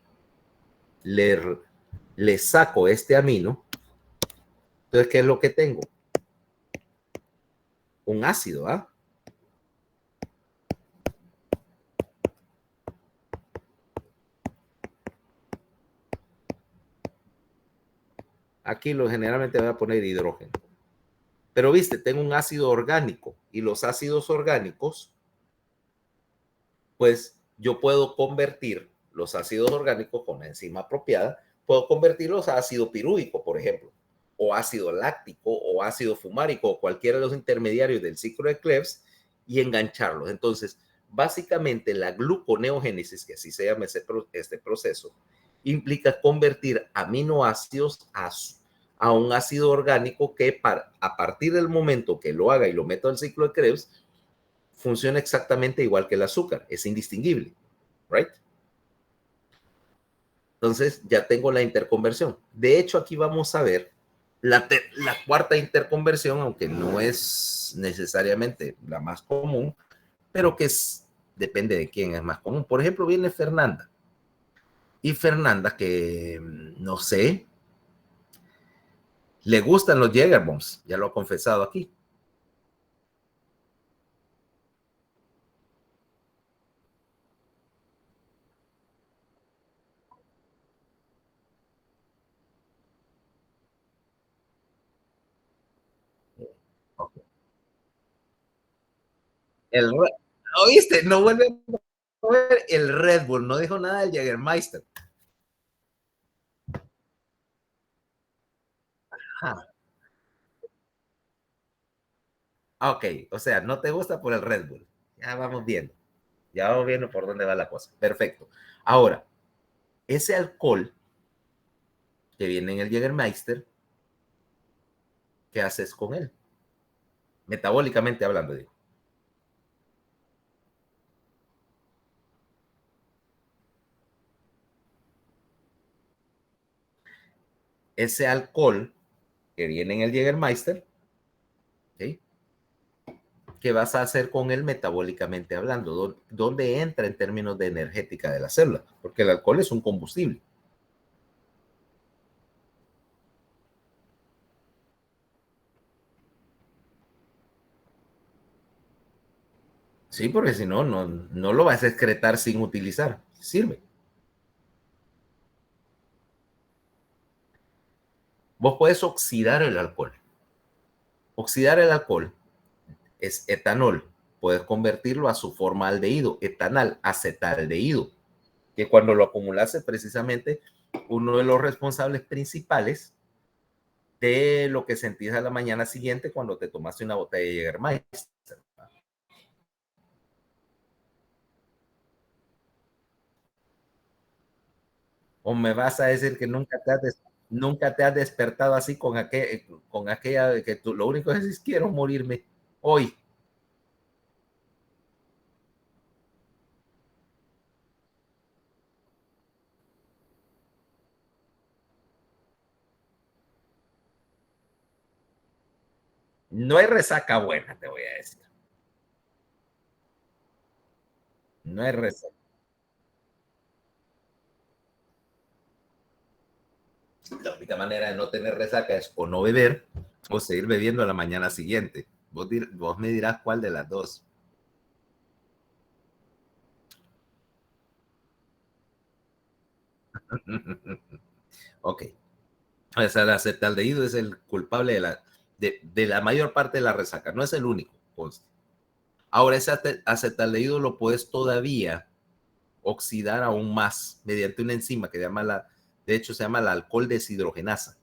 le saco este amino, entonces, ¿qué es lo que tengo? Un ácido, ¿ah? Aquí generalmente voy a poner hidrógeno. Pero viste, tengo un ácido orgánico y los ácidos orgánicos, pues yo puedo convertir los ácidos orgánicos con la enzima apropiada, puedo convertirlos a ácido pirúvico, por ejemplo, o ácido láctico, o ácido fumárico, o cualquiera de los intermediarios del ciclo de Krebs y engancharlos. Entonces, básicamente la gluconeogénesis, que así se llama este proceso, implica convertir aminoácidos a un ácido orgánico que a partir del momento que lo haga y lo meto al ciclo de Krebs, funciona exactamente igual que el azúcar, es indistinguible, ¿right? Entonces ya tengo la interconversión. De hecho, aquí vamos a ver la cuarta interconversión, aunque no es necesariamente la más común, pero que depende de quién es más común. Por ejemplo, viene Fernanda. Y Fernanda, que no sé, le gustan los Jägerbombs, ya lo ha confesado aquí. Okay. ¿Oíste? No vuelve a ver el Red Bull, no dijo nada del Jägermeister. Ah, ok, o sea, no te gusta por el Red Bull. Ya vamos viendo. Ya vamos viendo por dónde va la cosa. Perfecto. Ahora, ese alcohol que viene en el Jägermeister, ¿qué haces con él? Metabólicamente hablando, digo. Ese alcohol que viene en el Jägermeister, ¿sí? ¿Qué vas a hacer con él metabólicamente hablando? ¿Dónde entra en términos de energética de la célula? Porque el alcohol es un combustible. Sí, porque si no, no lo vas a excretar sin utilizar. Sirve. Vos puedes oxidar el alcohol. Oxidar el alcohol es etanol. Puedes convertirlo a su forma aldehído, etanal, acetaldehído, que cuando lo acumulas es precisamente uno de los responsables principales de lo que sentís a la mañana siguiente cuando te tomaste una botella de Jägermeister. O me vas a decir que nunca te has despertado así con aquella de que tú lo único que dices, quiero morirme hoy. No hay resaca buena, te voy a decir. No hay resaca. La única manera de no tener resaca es o no beber o seguir bebiendo a la mañana siguiente. Vos me dirás cuál de las dos. Ok. O sea, el acetaldehído es el culpable de la mayor parte de la resaca. No es el único. Pues. Ahora, ese acetaldehído lo puedes todavía oxidar aún más mediante una enzima que de hecho se llama la alcohol deshidrogenasa.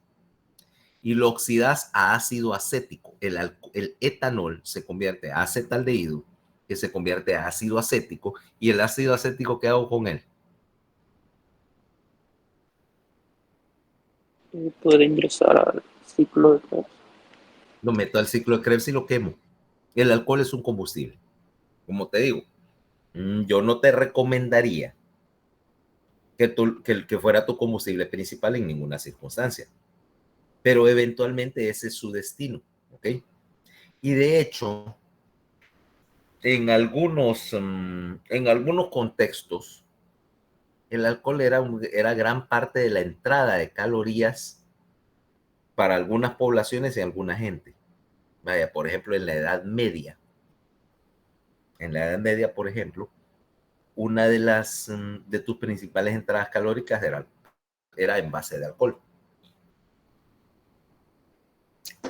Y lo oxidas a ácido acético. El etanol se convierte a acetaldehído, que se convierte a ácido acético. ¿Y el ácido acético qué hago con él? Poder ingresar al ciclo de Krebs. lo meto al ciclo de Krebs y lo quemo. El alcohol es un combustible. Como te digo, yo no te recomendaría que fuera tu combustible principal en ninguna circunstancia, pero eventualmente ese es su destino, ¿ok? Y de hecho, en algunos contextos, el alcohol era gran parte de la entrada de calorías para algunas poblaciones y alguna gente. Vaya, por ejemplo, en la Edad Media. En la Edad Media, por ejemplo, una de tus principales entradas calóricas era en base de alcohol.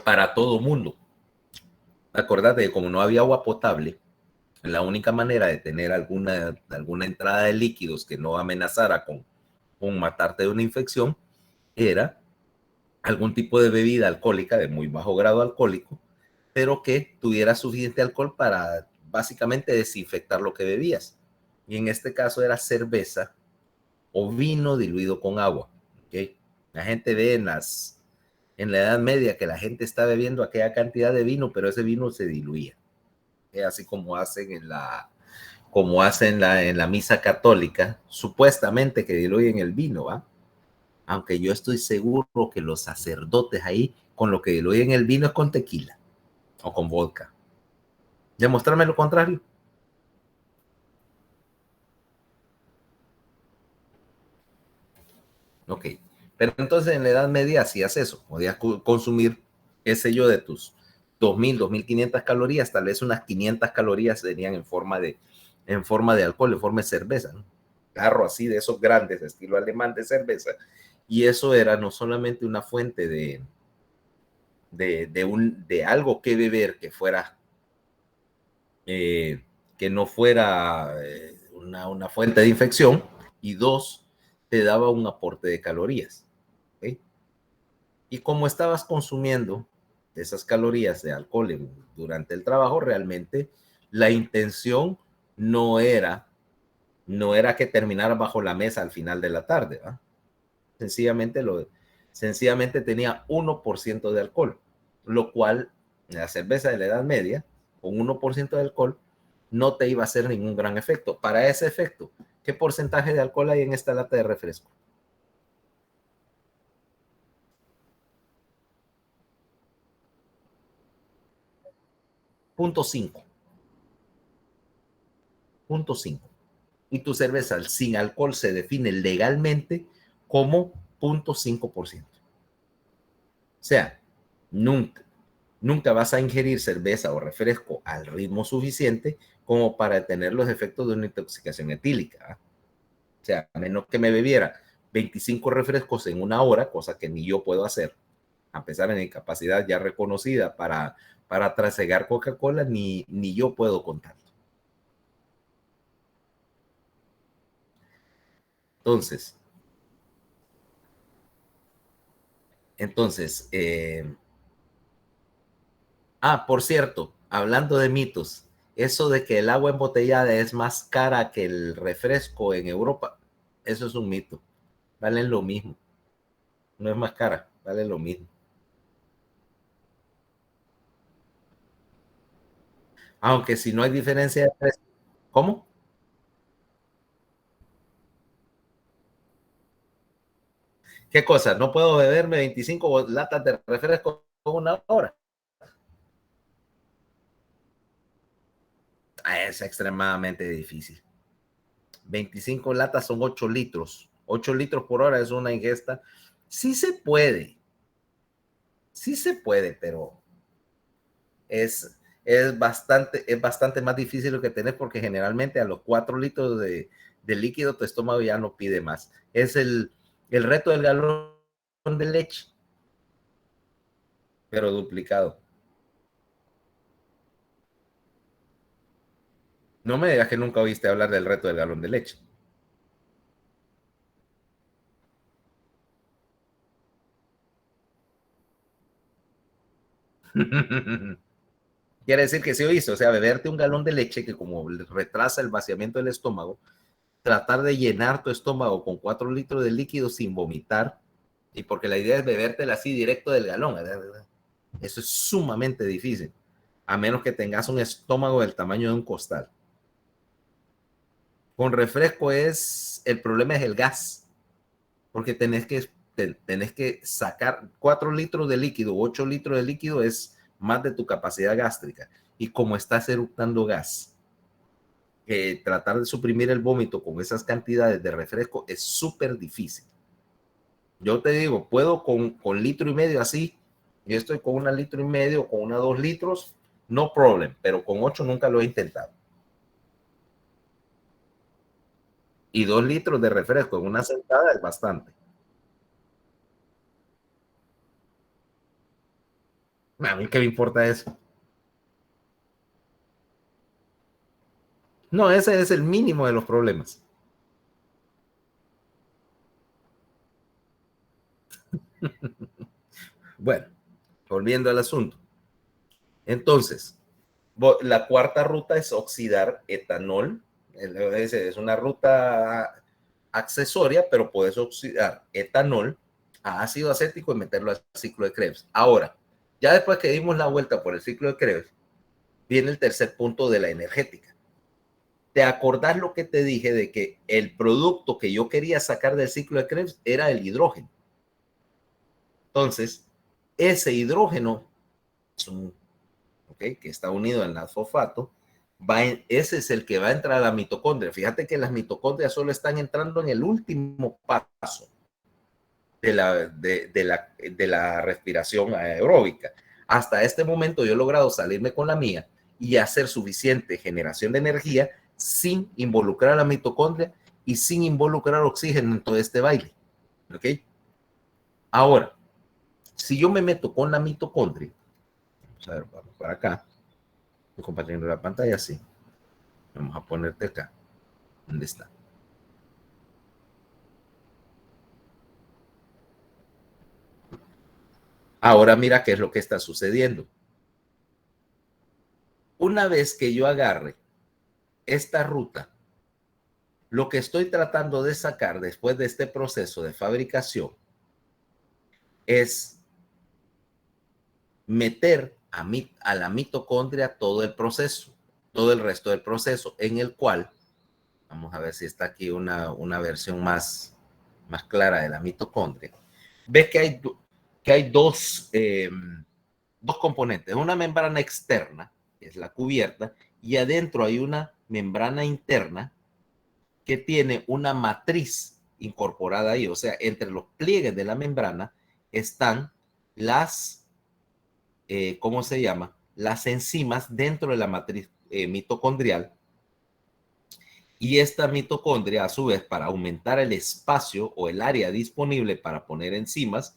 Para todo mundo. Acordate que como no había agua potable, la única manera de tener alguna entrada de líquidos que no amenazara con matarte de una infección era algún tipo de bebida alcohólica de muy bajo grado alcohólico, pero que tuviera suficiente alcohol para básicamente desinfectar lo que bebías. Y en este caso era cerveza o vino diluido con agua. ¿Okay? La gente ve en la Edad Media que la gente está bebiendo aquella cantidad de vino, pero ese vino se diluía. Así como hacen en la misa católica, supuestamente que diluyen el vino, ¿va? Aunque yo estoy seguro que los sacerdotes ahí con lo que diluyen el vino es con tequila o con vodka. Demostrarme lo contrario. Ok, pero entonces en la Edad Media hacías eso, podías consumir, qué sé yo, de tus 2.000, 2.500 calorías, tal vez unas 500 calorías serían en forma de alcohol, en forma de cerveza, ¿no? Carro así de esos grandes, estilo alemán de cerveza, y eso era no solamente una fuente de algo que beber que fuera, que no fuera una fuente de infección, y dos, te daba un aporte de calorías. ¿Okay? Y como estabas consumiendo esas calorías de alcohol durante el trabajo, realmente la intención no era que terminara bajo la mesa al final de la tarde, ¿va? Sencillamente tenía 1% de alcohol, lo cual la cerveza de la Edad Media, con 1% de alcohol, no te iba a hacer ningún gran efecto. Para ese efecto, ¿qué porcentaje de alcohol hay en esta lata de refresco? 0.5. 0.5. Y tu cerveza sin alcohol se define legalmente como 0.5%. O sea, nunca vas a ingerir cerveza o refresco al ritmo suficiente como para tener los efectos de una intoxicación etílica. O sea, a menos que me bebiera 25 refrescos en una hora, cosa que ni yo puedo hacer, a pesar de mi capacidad ya reconocida para trasegar Coca-Cola, ni yo puedo contarlo. Entonces, por cierto, hablando de mitos, eso de que el agua embotellada es más cara que el refresco en Europa, eso es un mito. Valen lo mismo. No es más cara, vale lo mismo. Aunque si no hay diferencia de precio. ¿Cómo? ¿Qué cosa? ¿No puedo beberme 25 latas de refresco en una hora? Es extremadamente difícil. 25 latas son 8 litros. 8 litros por hora es una ingesta. Sí se puede, pero es bastante más difícil lo que tenés porque generalmente a los 4 litros de líquido tu estómago ya no pide más. Es el reto del galón de leche, pero duplicado. No me digas que nunca oíste hablar del reto del galón de leche. Quiere decir que sí oíste, o sea, beberte un galón de leche que como retrasa el vaciamiento del estómago, tratar de llenar tu estómago con 4 litros de líquido sin vomitar, y porque la idea es bebértela así directo del galón, ¿verdad? Eso es sumamente difícil, a menos que tengas un estómago del tamaño de un costal. Con refresco el problema es el gas, porque tenés que sacar 4 litros de líquido, 8 litros de líquido es más de tu capacidad gástrica. Y como estás eructando gas, tratar de suprimir el vómito con esas cantidades de refresco es súper difícil. Yo te digo, puedo con litro y medio así. Yo estoy con 1,5 litros, con 2 litros, no problem, pero con 8 nunca lo he intentado. Y 2 litros de refresco en una sentada es bastante. A mí qué me importa eso. No, ese es el mínimo de los problemas. Bueno, volviendo al asunto. Entonces, la cuarta ruta es oxidar etanol. Es una ruta accesoria, pero puedes oxidar etanol a ácido acético y meterlo al ciclo de Krebs. Ahora, ya después que dimos la vuelta por el ciclo de Krebs, viene el tercer punto de la energética. ¿Te acordás lo que te dije de que el producto que yo quería sacar del ciclo de Krebs era el hidrógeno? Entonces, ese hidrógeno que está unido al fosfato, ese es el que va a entrar a la mitocondria. Fíjate que las mitocondrias solo están entrando en el último paso de la respiración aeróbica. Hasta este momento yo he logrado salirme con la mía y hacer suficiente generación de energía sin involucrar a la mitocondria y sin involucrar oxígeno en todo este baile. ¿Ok? Ahora, si yo me meto con la mitocondria, vamos a ver, vamos para acá, estoy compartiendo la pantalla así. Vamos a ponerte acá. ¿Dónde está? Ahora mira qué es lo que está sucediendo. Una vez que yo agarre esta ruta, lo que estoy tratando de sacar después de este proceso de fabricación es meter a la mitocondria todo el proceso, todo el resto del proceso, en el cual, vamos a ver si está aquí una versión más clara de la mitocondria. Ves que hay dos componentes, una membrana externa, que es la cubierta, y adentro hay una membrana interna que tiene una matriz incorporada ahí, o sea, entre los pliegues de la membrana están ¿cómo se llama? Las enzimas dentro de la matriz mitocondrial. Y esta mitocondria, a su vez, para aumentar el espacio o el área disponible para poner enzimas,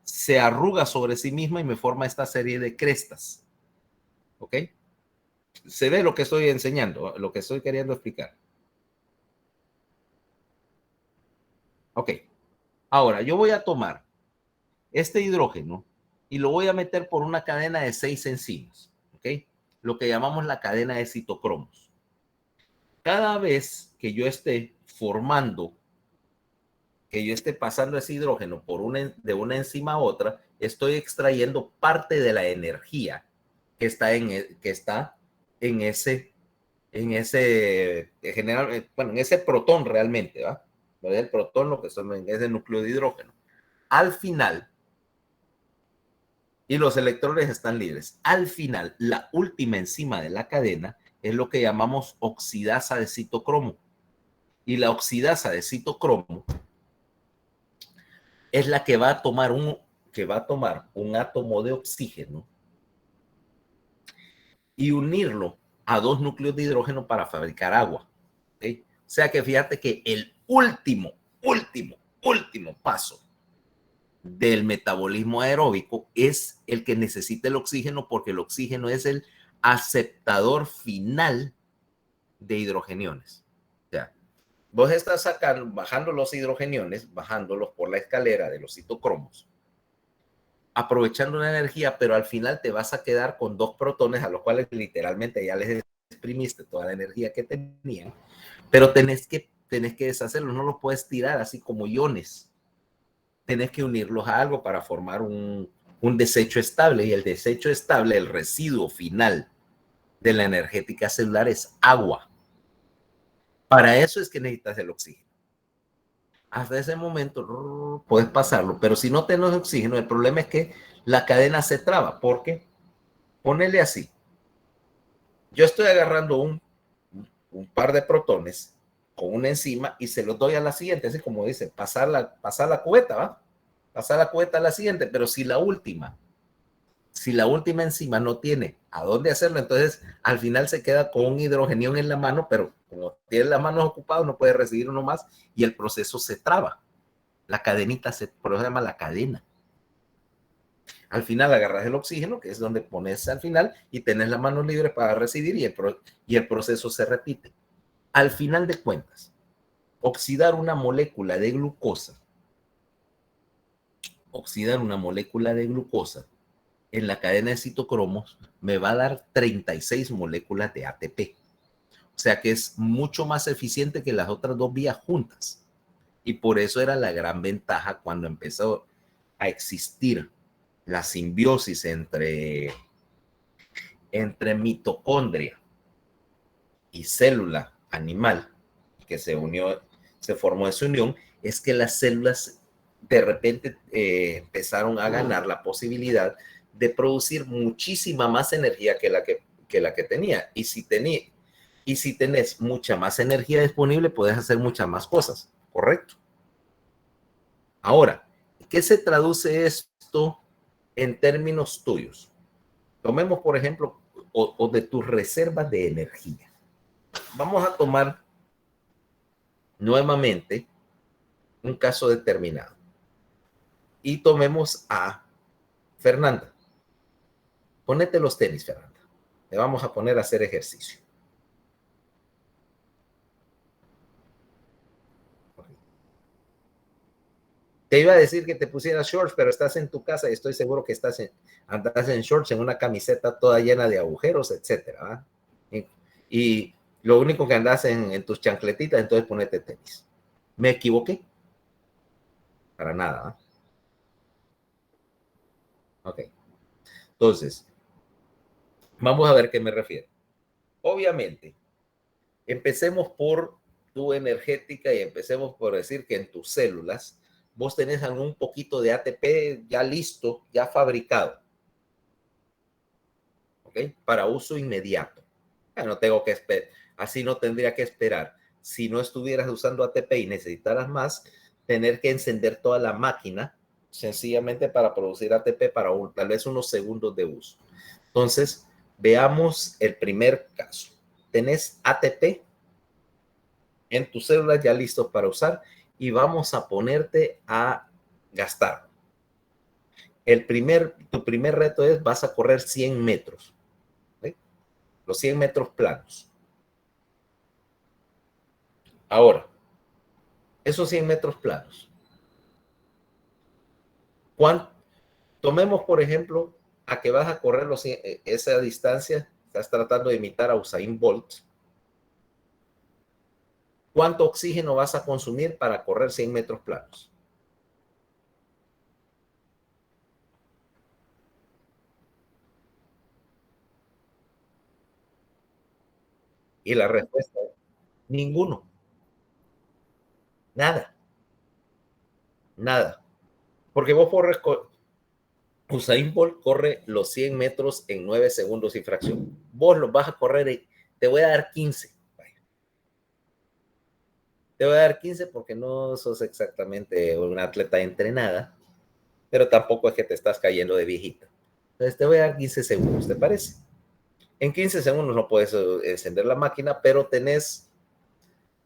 se arruga sobre sí misma y me forma esta serie de crestas. ¿Ok? Se ve lo que estoy enseñando, lo que estoy queriendo explicar. Ok. Ahora, yo voy a tomar este hidrógeno y lo voy a meter por una cadena de 6 enzimas. ¿Ok? Lo que llamamos la cadena de citocromos. Cada vez que yo esté formando, que yo esté pasando ese hidrógeno de una enzima a otra, estoy extrayendo parte de la energía que está en ese en ese protón realmente, ¿va? No es el protón lo que son en ese núcleo de hidrógeno. Al final, y los electrones están libres. Al final, la última enzima de la cadena es lo que llamamos oxidasa de citocromo. Y la oxidasa de citocromo es la que va a tomar un átomo de oxígeno y unirlo a 2 núcleos de hidrógeno para fabricar agua. ¿Okay? O sea que fíjate que el último paso del metabolismo aeróbico es el que necesita el oxígeno, porque el oxígeno es el aceptador final de hidrogeniones. O sea, vos estás bajando los hidrogeniones, bajándolos por la escalera de los citocromos, aprovechando la energía, pero al final te vas a quedar con 2 protones a los cuales literalmente ya les exprimiste toda la energía que tenían, pero tenés que deshacerlos, no los puedes tirar así como iones. Tenés que unirlos a algo para formar un desecho estable, y el desecho estable, el residuo final de la energética celular es agua. Para eso es que necesitas el oxígeno. Hasta ese momento puedes pasarlo, pero si no tienes oxígeno, el problema es que la cadena se traba, porque ponele así. Yo estoy agarrando un par de protones con una enzima y se los doy a la siguiente, así como dice, pasar la cubeta, ¿va? Pasar la cubeta a la siguiente, pero si la última enzima no tiene a dónde hacerlo, entonces al final se queda con un hidrogenión en la mano, pero como tiene las manos ocupadas no puede recibir uno más y el proceso se traba. La cadenita por eso se llama la cadena. Al final agarras el oxígeno, que es donde pones al final, y tenés las manos libres para recibir y el proceso se repite. Al final de cuentas, oxidar una molécula de glucosa en la cadena de citocromos me va a dar 36 moléculas de ATP. O sea que es mucho más eficiente que las otras dos vías juntas. Y por eso era la gran ventaja cuando empezó a existir la simbiosis entre mitocondria y célula animal, que se formó esa unión, es que las células de repente empezaron a ganar la posibilidad de producir muchísima más energía que la que tenía. Y si tenés mucha más energía disponible, puedes hacer muchas más cosas, ¿correcto? Ahora, ¿qué se traduce esto en términos tuyos? Tomemos, por ejemplo, o de tus reservas de energía. Vamos a tomar nuevamente un caso determinado. Y tomemos a Fernanda. Ponete los tenis, Fernanda. Le vamos a poner a hacer ejercicio. Te iba a decir que te pusieras shorts, pero estás en tu casa y estoy seguro que andas en shorts, en una camiseta toda llena de agujeros, etcétera. Y lo único que andas en tus chancletitas, entonces ponete tenis. ¿Me equivoqué? Para nada. Ok. Entonces, vamos a ver qué me refiero. Obviamente, empecemos por tu energética y empecemos por decir que en tus células vos tenés un poquito de ATP ya listo, ya fabricado, ¿ok? Para uso inmediato. Ya no tengo que esperar, así no tendría que esperar. Si no estuvieras usando ATP y necesitaras más, tener que encender toda la máquina sencillamente para producir ATP para tal vez unos segundos de uso. Entonces, veamos el primer caso. Tenés ATP en tus células ya listos para usar y vamos a ponerte a gastar. Tu primer reto es, vas a correr 100 metros. ¿Sí? Los 100 metros planos. Ahora, esos 100 metros planos. Tomemos, por ejemplo, a que vas a correr esa distancia, estás tratando de imitar a Usain Bolt. ¿Cuánto oxígeno vas a consumir para correr 100 metros planos? Y la respuesta es ninguno. Nada. Nada. Porque vos Usain Bolt corre los 100 metros en 9 segundos y fracción. Vos los vas a correr, te voy a dar 15. Te voy a dar 15 porque no sos exactamente una atleta entrenada, pero tampoco es que te estás cayendo de viejita. Entonces te voy a dar 15 segundos, ¿te parece? En 15 segundos no puedes encender la máquina, pero tenés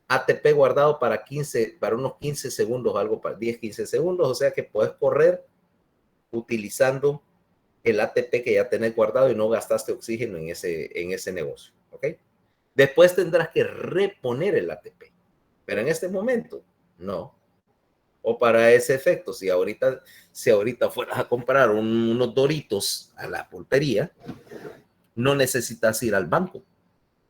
ATP guardado para unos 15 segundos, algo para 10, 15 segundos, o sea que puedes correr utilizando el ATP que ya tenés guardado y no gastaste oxígeno en ese negocio, ¿ok? Después tendrás que reponer el ATP, pero en este momento, no. O para ese efecto, si ahorita fueras a comprar unos Doritos a la pulpería, no necesitas ir al banco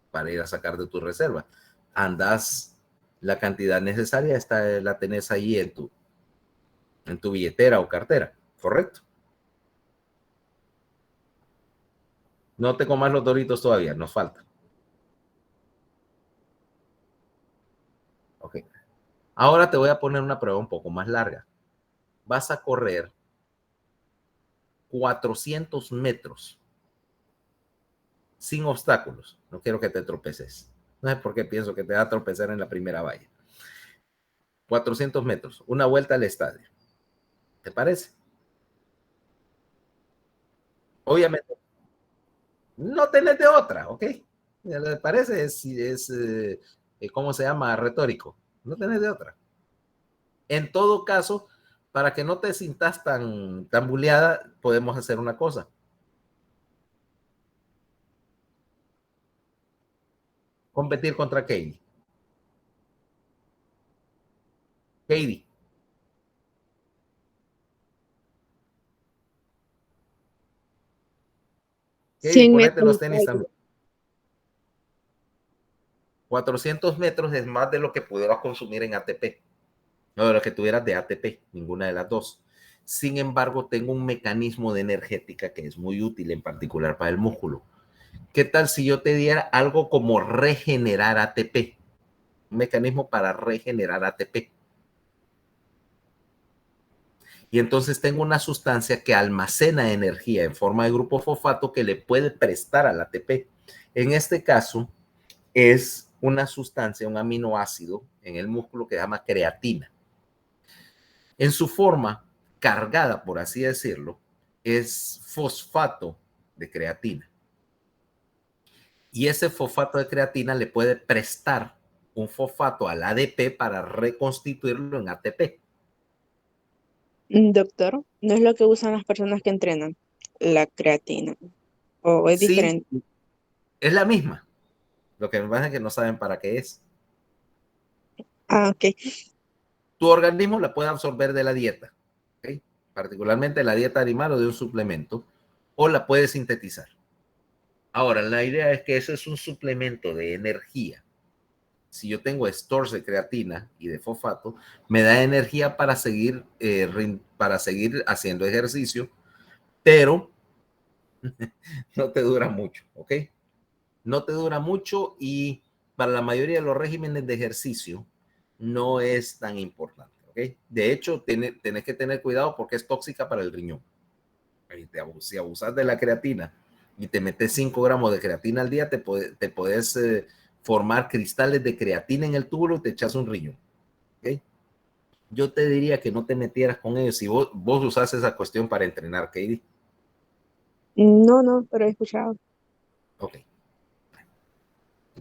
para ir a sacar de tu reserva. Andas, la cantidad necesaria la tenés ahí en tu billetera o cartera, ¿correcto? No te comas los Doritos todavía, nos falta. Ok. Ahora te voy a poner una prueba un poco más larga. Vas a correr 400 metros sin obstáculos. No quiero que te tropeces. No sé por qué pienso que te va a tropezar en la primera valla. 400 metros, una vuelta al estadio. ¿Te parece? Obviamente, no tenés de otra, ¿ok? ¿Le parece? ¿Cómo se llama? Retórico. No tenés de otra. En todo caso, para que no te sintas tan buleada, podemos hacer una cosa. Competir contra Katie. Katie. Katie, 100 ponete los metros. tenis también. 400 metros es más de lo que pudieras consumir en ATP. No, de lo que tuvieras de ATP, ninguna de las dos. Sin embargo, tengo un mecanismo de energética que es muy útil, en particular para el músculo. ¿Qué tal si yo te diera algo como regenerar ATP? Un mecanismo para regenerar ATP. Y entonces tengo una sustancia que almacena energía en forma de grupo fosfato que le puede prestar al ATP. En este caso, es una sustancia, un aminoácido en el músculo que se llama creatina. En su forma cargada, por así decirlo, es fosfato de creatina. Y ese fosfato de creatina le puede prestar un fosfato al ADP para reconstituirlo en ATP. Doctor, no es lo que usan las personas que entrenan, la creatina. O es Sí, diferente. es la misma. Lo que me pasa es que no saben para qué es. Ah, ok. Tu organismo la puede absorber de la dieta, ¿okay? Particularmente la dieta animal o de un suplemento, o la puede sintetizar. Ahora, la idea es que eso es un suplemento de energía. Si yo tengo stores de creatina y de fosfato, me da energía para seguir haciendo ejercicio, pero no te dura mucho, ¿ok? No te dura mucho y para la mayoría de los regímenes de ejercicio no es tan importante, ¿ok? De hecho, tenés que tener cuidado porque es tóxica para el riñón. Si abusas de la creatina y te metes 5 gramos de creatina al día, te puedes formar cristales de creatina en el túbulo y te echas un riñón, ¿ok? Yo te diría que no te metieras con ellos si vos usas esa cuestión para entrenar, Katie. No, no, pero he escuchado. Ok.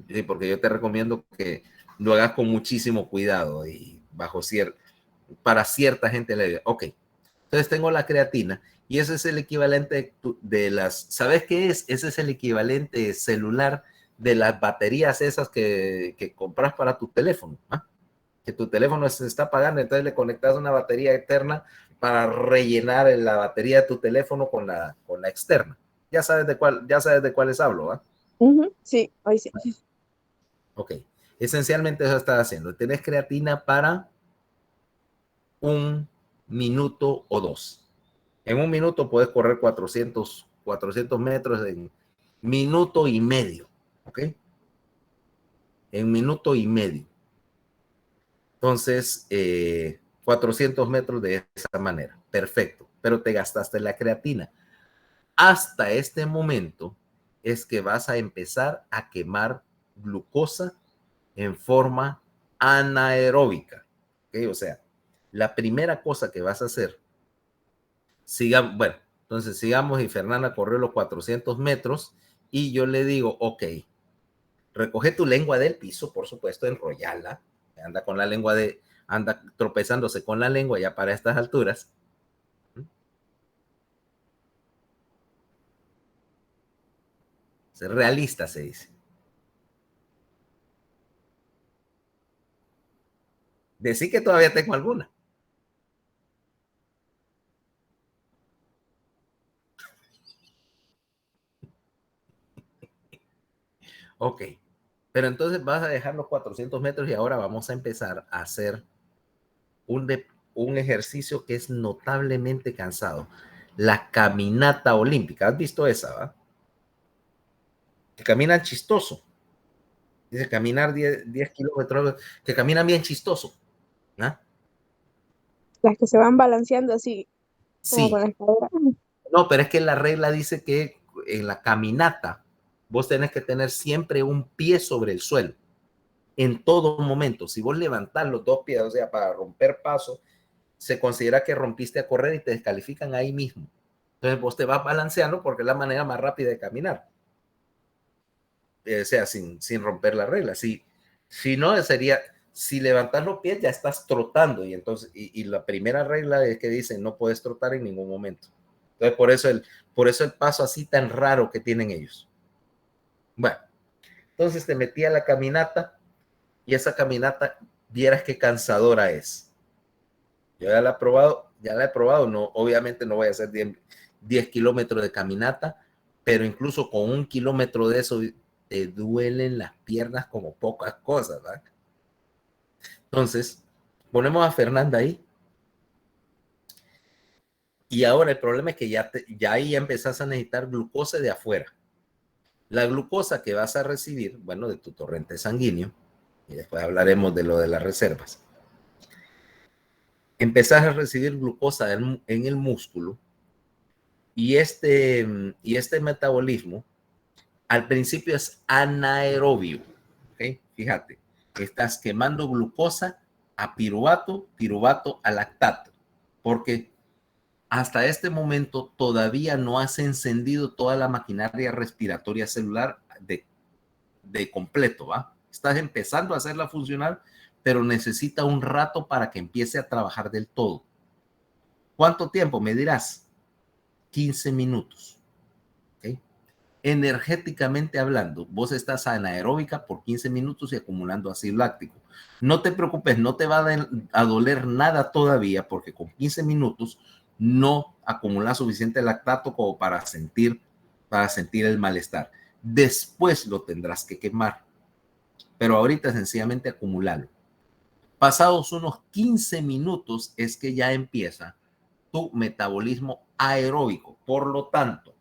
Sí, porque yo te recomiendo que lo hagas con muchísimo cuidado y para cierta gente le digo, ok, entonces tengo la creatina y ese es el equivalente de las, ¿sabes qué es? Ese es el equivalente celular de las baterías esas que compras para tu teléfono, ¿ah? Que tu teléfono se está apagando, entonces le conectas una batería externa para rellenar la batería de tu teléfono con la externa. Ya sabes de cuáles hablo, ¿ah? Ujú, sí, hoy sí. Ok, esencialmente eso estás haciendo. Tenés creatina para 1 minuto o 2. En 1 minuto puedes correr 400 metros en minuto y medio. ¿Ok? En minuto y medio. Entonces, 400 metros de esa manera. Perfecto. Pero te gastaste la creatina. Hasta este momento es que vas a empezar a quemar glucosa en forma anaeróbica. ¿Okay? O sea, la primera cosa que vas a hacer, entonces sigamos y Fernanda corrió los 400 metros y yo le digo, ok, recoge tu lengua del piso, por supuesto, enrollala, anda tropezándose con la lengua ya para estas alturas. Ser realista se dice. Decí que todavía tengo alguna. Ok, pero entonces vas a dejar los 400 metros y ahora vamos a empezar a hacer un ejercicio que es notablemente cansado. La caminata olímpica. ¿Has visto esa, va? caminan chistoso. Dice caminar 10 kilómetros, que caminan bien chistoso. ¿No? Las que se van balanceando así, como Sí, con la escalera. no, pero es que la regla dice que en la caminata vos tenés que tener siempre un pie sobre el suelo, en todo momento. Si vos levantás los dos pies, o sea, para romper paso, se considera que rompiste a correr y te descalifican ahí mismo. Entonces vos te vas balanceando porque es la manera más rápida de caminar. O sea, sin romper la regla. Si no, sería, si levantas los pies ya estás trotando y entonces, y la primera regla es que dice no puedes trotar en ningún momento. Entonces, por eso el paso así tan raro que tienen ellos. Bueno, entonces te metí a la caminata y esa caminata, vieras qué cansadora es. Yo ya la he probado, no, obviamente no voy a hacer 10 kilómetros de caminata, pero incluso con 1 kilómetro de eso te duelen las piernas como pocas cosas, ¿verdad? Entonces, ponemos a Fernanda ahí y ahora el problema es que ya ahí empezás a necesitar glucosa de afuera. La glucosa que vas a recibir, bueno, de tu torrente sanguíneo, y después hablaremos de lo de las reservas, empezás a recibir glucosa en el músculo y este metabolismo al principio es anaerobio. ¿Okay? Fíjate, estás quemando glucosa a piruvato, piruvato a lactato, porque hasta este momento todavía no has encendido toda la maquinaria respiratoria celular de completo, ¿va? Estás empezando a hacerla funcionar, pero necesita un rato para que empiece a trabajar del todo. ¿Cuánto tiempo? Me dirás. 15 minutos. ¿Okay? Energéticamente hablando, vos estás anaeróbica por 15 minutos y acumulando ácido láctico. No te preocupes, no te va a doler nada todavía porque con 15 minutos no acumulas suficiente lactato como para sentir el malestar. Después lo tendrás que quemar, pero ahorita sencillamente acumularlo. Pasados unos 15 minutos es que ya empieza tu metabolismo aeróbico. Por lo tanto,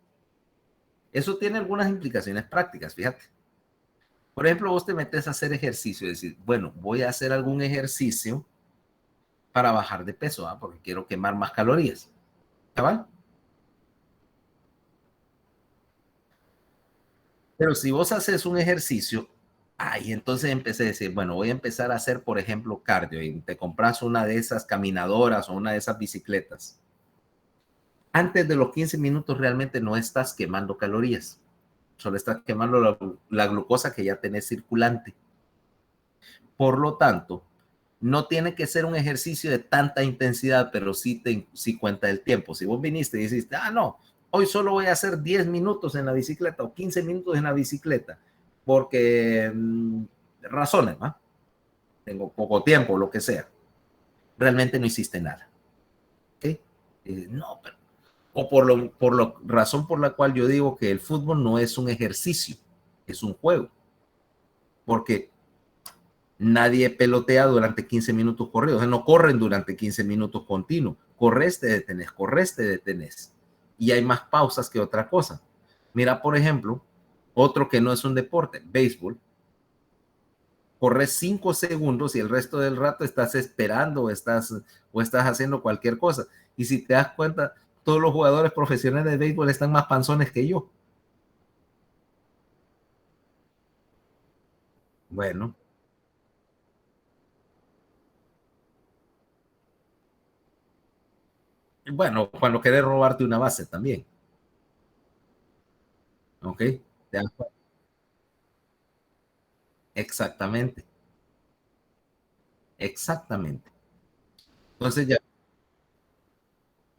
eso tiene algunas implicaciones prácticas, fíjate. Por ejemplo, vos te metes a hacer ejercicio y decís, bueno, voy a hacer algún ejercicio para bajar de peso, ¿eh? Porque quiero quemar más calorías. ¿Cabal? Pero si vos haces un ejercicio, ahí entonces empecé a decir, bueno, voy a empezar a hacer, por ejemplo, cardio y te compras una de esas caminadoras o una de esas bicicletas. Antes de los 15 minutos realmente no estás quemando calorías, solo estás quemando la glucosa que ya tenés circulante. Por lo tanto, no tiene que ser un ejercicio de tanta intensidad, pero sí cuenta el tiempo. Si vos viniste y dijiste, no, hoy solo voy a hacer 10 minutos en la bicicleta o 15 minutos en la bicicleta, porque razones, ¿no? Tengo poco tiempo, lo que sea. Realmente no hiciste nada. ¿Okay? No, pero, o por la razón por la cual yo digo que el fútbol no es un ejercicio, es un juego. Porque nadie pelotea durante 15 minutos corridos, o sea, no corren durante 15 minutos continuos, corres, te detenés, y hay más pausas que otra cosa. Mira, por ejemplo, otro que no es un deporte, béisbol, corres 5 segundos y el resto del rato estás esperando o estás haciendo cualquier cosa, y si te das cuenta, todos los jugadores profesionales de béisbol están más panzones que yo. Bueno, cuando querés robarte una base también. ¿Ok? Exactamente, exactamente. Entonces ya,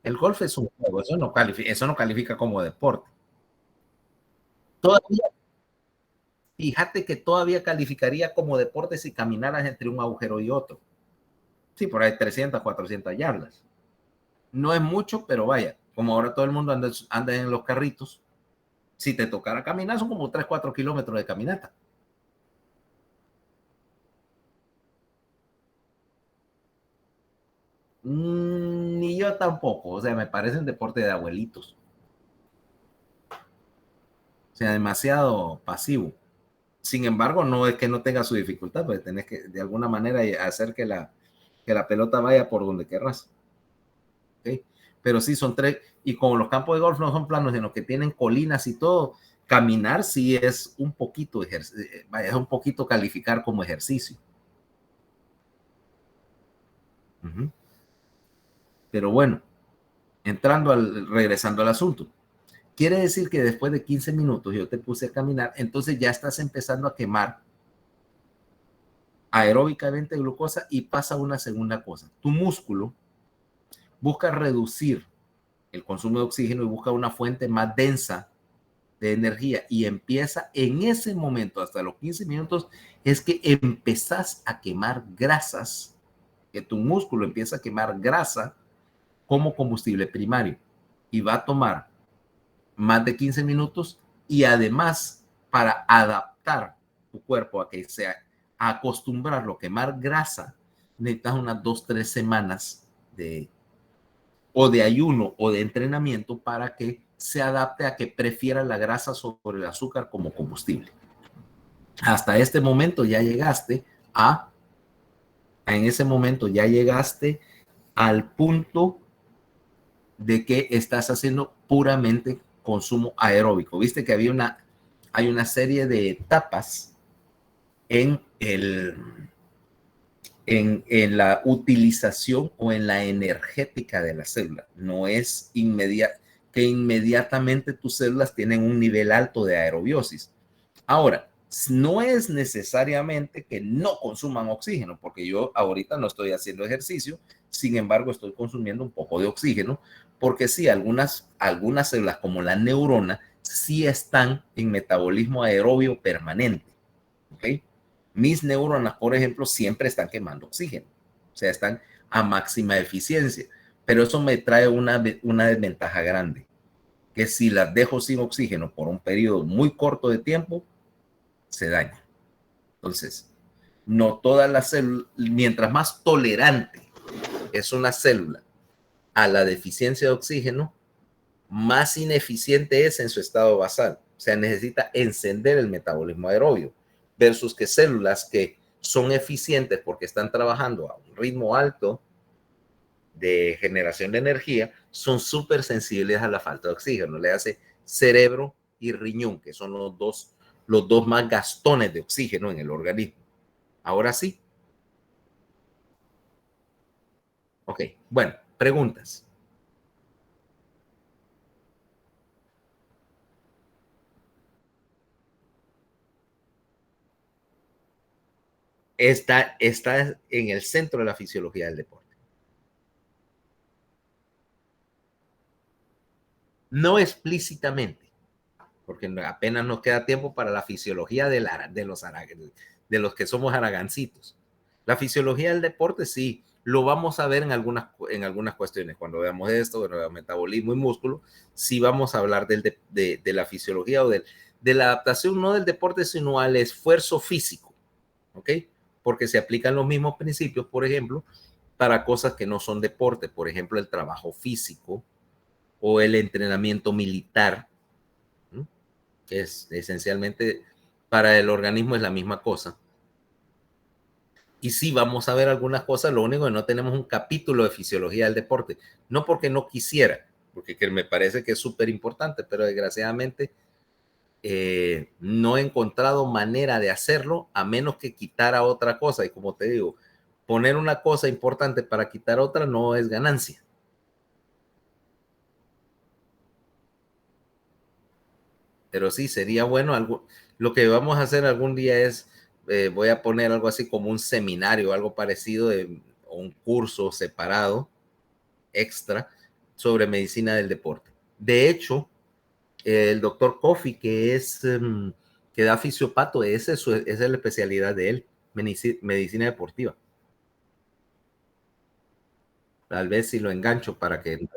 el golf es un juego, eso no califica como deporte. Todavía, fíjate que todavía calificaría como deporte si caminaras entre un agujero y otro. Sí, por ahí 300, 400 yardas. No es mucho, pero vaya, como ahora todo el mundo anda en los carritos, si te tocara caminar son como 3, 4 kilómetros de caminata. Ni yo tampoco, o sea, me parecen deporte de abuelitos. O sea, demasiado pasivo. Sin embargo, no es que no tenga su dificultad, pues tenés que de alguna manera hacer que la pelota vaya por donde querrás. ¿Okay? Pero sí son tres, y como los campos de golf no son planos, sino que tienen colinas y todo, caminar sí es un poquito, es un poquito calificar como ejercicio. Pero bueno, regresando al asunto. Quiere decir que después de 15 minutos yo te puse a caminar, entonces ya estás empezando a quemar aeróbicamente glucosa y pasa una segunda cosa. Tu músculo busca reducir el consumo de oxígeno y busca una fuente más densa de energía y empieza en ese momento, hasta los 15 minutos, es que empezás a quemar grasas, que tu músculo empieza a quemar grasa como combustible primario y va a tomar más de 15 minutos y además para adaptar tu cuerpo a que sea a acostumbrarlo a quemar grasa, necesitas unas 2-3 semanas de ayuno o de entrenamiento para que se adapte a que prefiera la grasa sobre el azúcar como combustible. Hasta este momento ya llegaste en ese momento ya llegaste al punto de que estás haciendo puramente consumo aeróbico. Viste que hay una serie de etapas en la utilización o en la energética de la célula. No es que inmediatamente tus células tienen un nivel alto de aerobiosis. Ahora, no es necesariamente que no consuman oxígeno, porque yo ahorita no estoy haciendo ejercicio, sin embargo estoy consumiendo un poco de oxígeno, porque sí, algunas células como la neurona sí están en metabolismo aerobio permanente. ¿Okay? Mis neuronas, por ejemplo, siempre están quemando oxígeno, o sea, están a máxima eficiencia, pero eso me trae una desventaja grande, que si las dejo sin oxígeno por un periodo muy corto de tiempo, se daña. Entonces, no todas las células, mientras más tolerante es una célula a la deficiencia de oxígeno, más ineficiente es en su estado basal. O sea, necesita encender el metabolismo aerobio versus que células que son eficientes porque están trabajando a un ritmo alto de generación de energía, son súper sensibles a la falta de oxígeno. Le hace cerebro y riñón, que son los dos más gastones de oxígeno en el organismo. Ahora sí. Ok, bueno, preguntas. Está en el centro de la fisiología del deporte. No explícitamente, porque apenas nos queda tiempo para la fisiología de los que somos haragancitos. La fisiología del deporte sí, lo vamos a ver en algunas cuestiones. Cuando veamos esto, cuando veamos metabolismo y músculo, sí vamos a hablar de la fisiología o de la adaptación, no del deporte, sino al esfuerzo físico, ¿ok? Porque se aplican los mismos principios, por ejemplo, para cosas que no son deporte, por ejemplo, el trabajo físico o el entrenamiento militar, ¿no? Que es esencialmente para el organismo es la misma cosa. Y sí, vamos a ver algunas cosas, lo único que no tenemos un capítulo de fisiología del deporte, no porque no quisiera, porque me parece que es súper importante, pero desgraciadamente no he encontrado manera de hacerlo a menos que quitara otra cosa. Y como te digo, poner una cosa importante para quitar otra no es ganancia. Pero sí, sería bueno. Lo que vamos a hacer algún día es, voy a poner algo así como un seminario, algo parecido, o un curso separado, extra, sobre medicina del deporte. De hecho, el doctor Kofi, que da fisiopato, esa es la especialidad de él, medicina deportiva. Tal vez si lo engancho para que...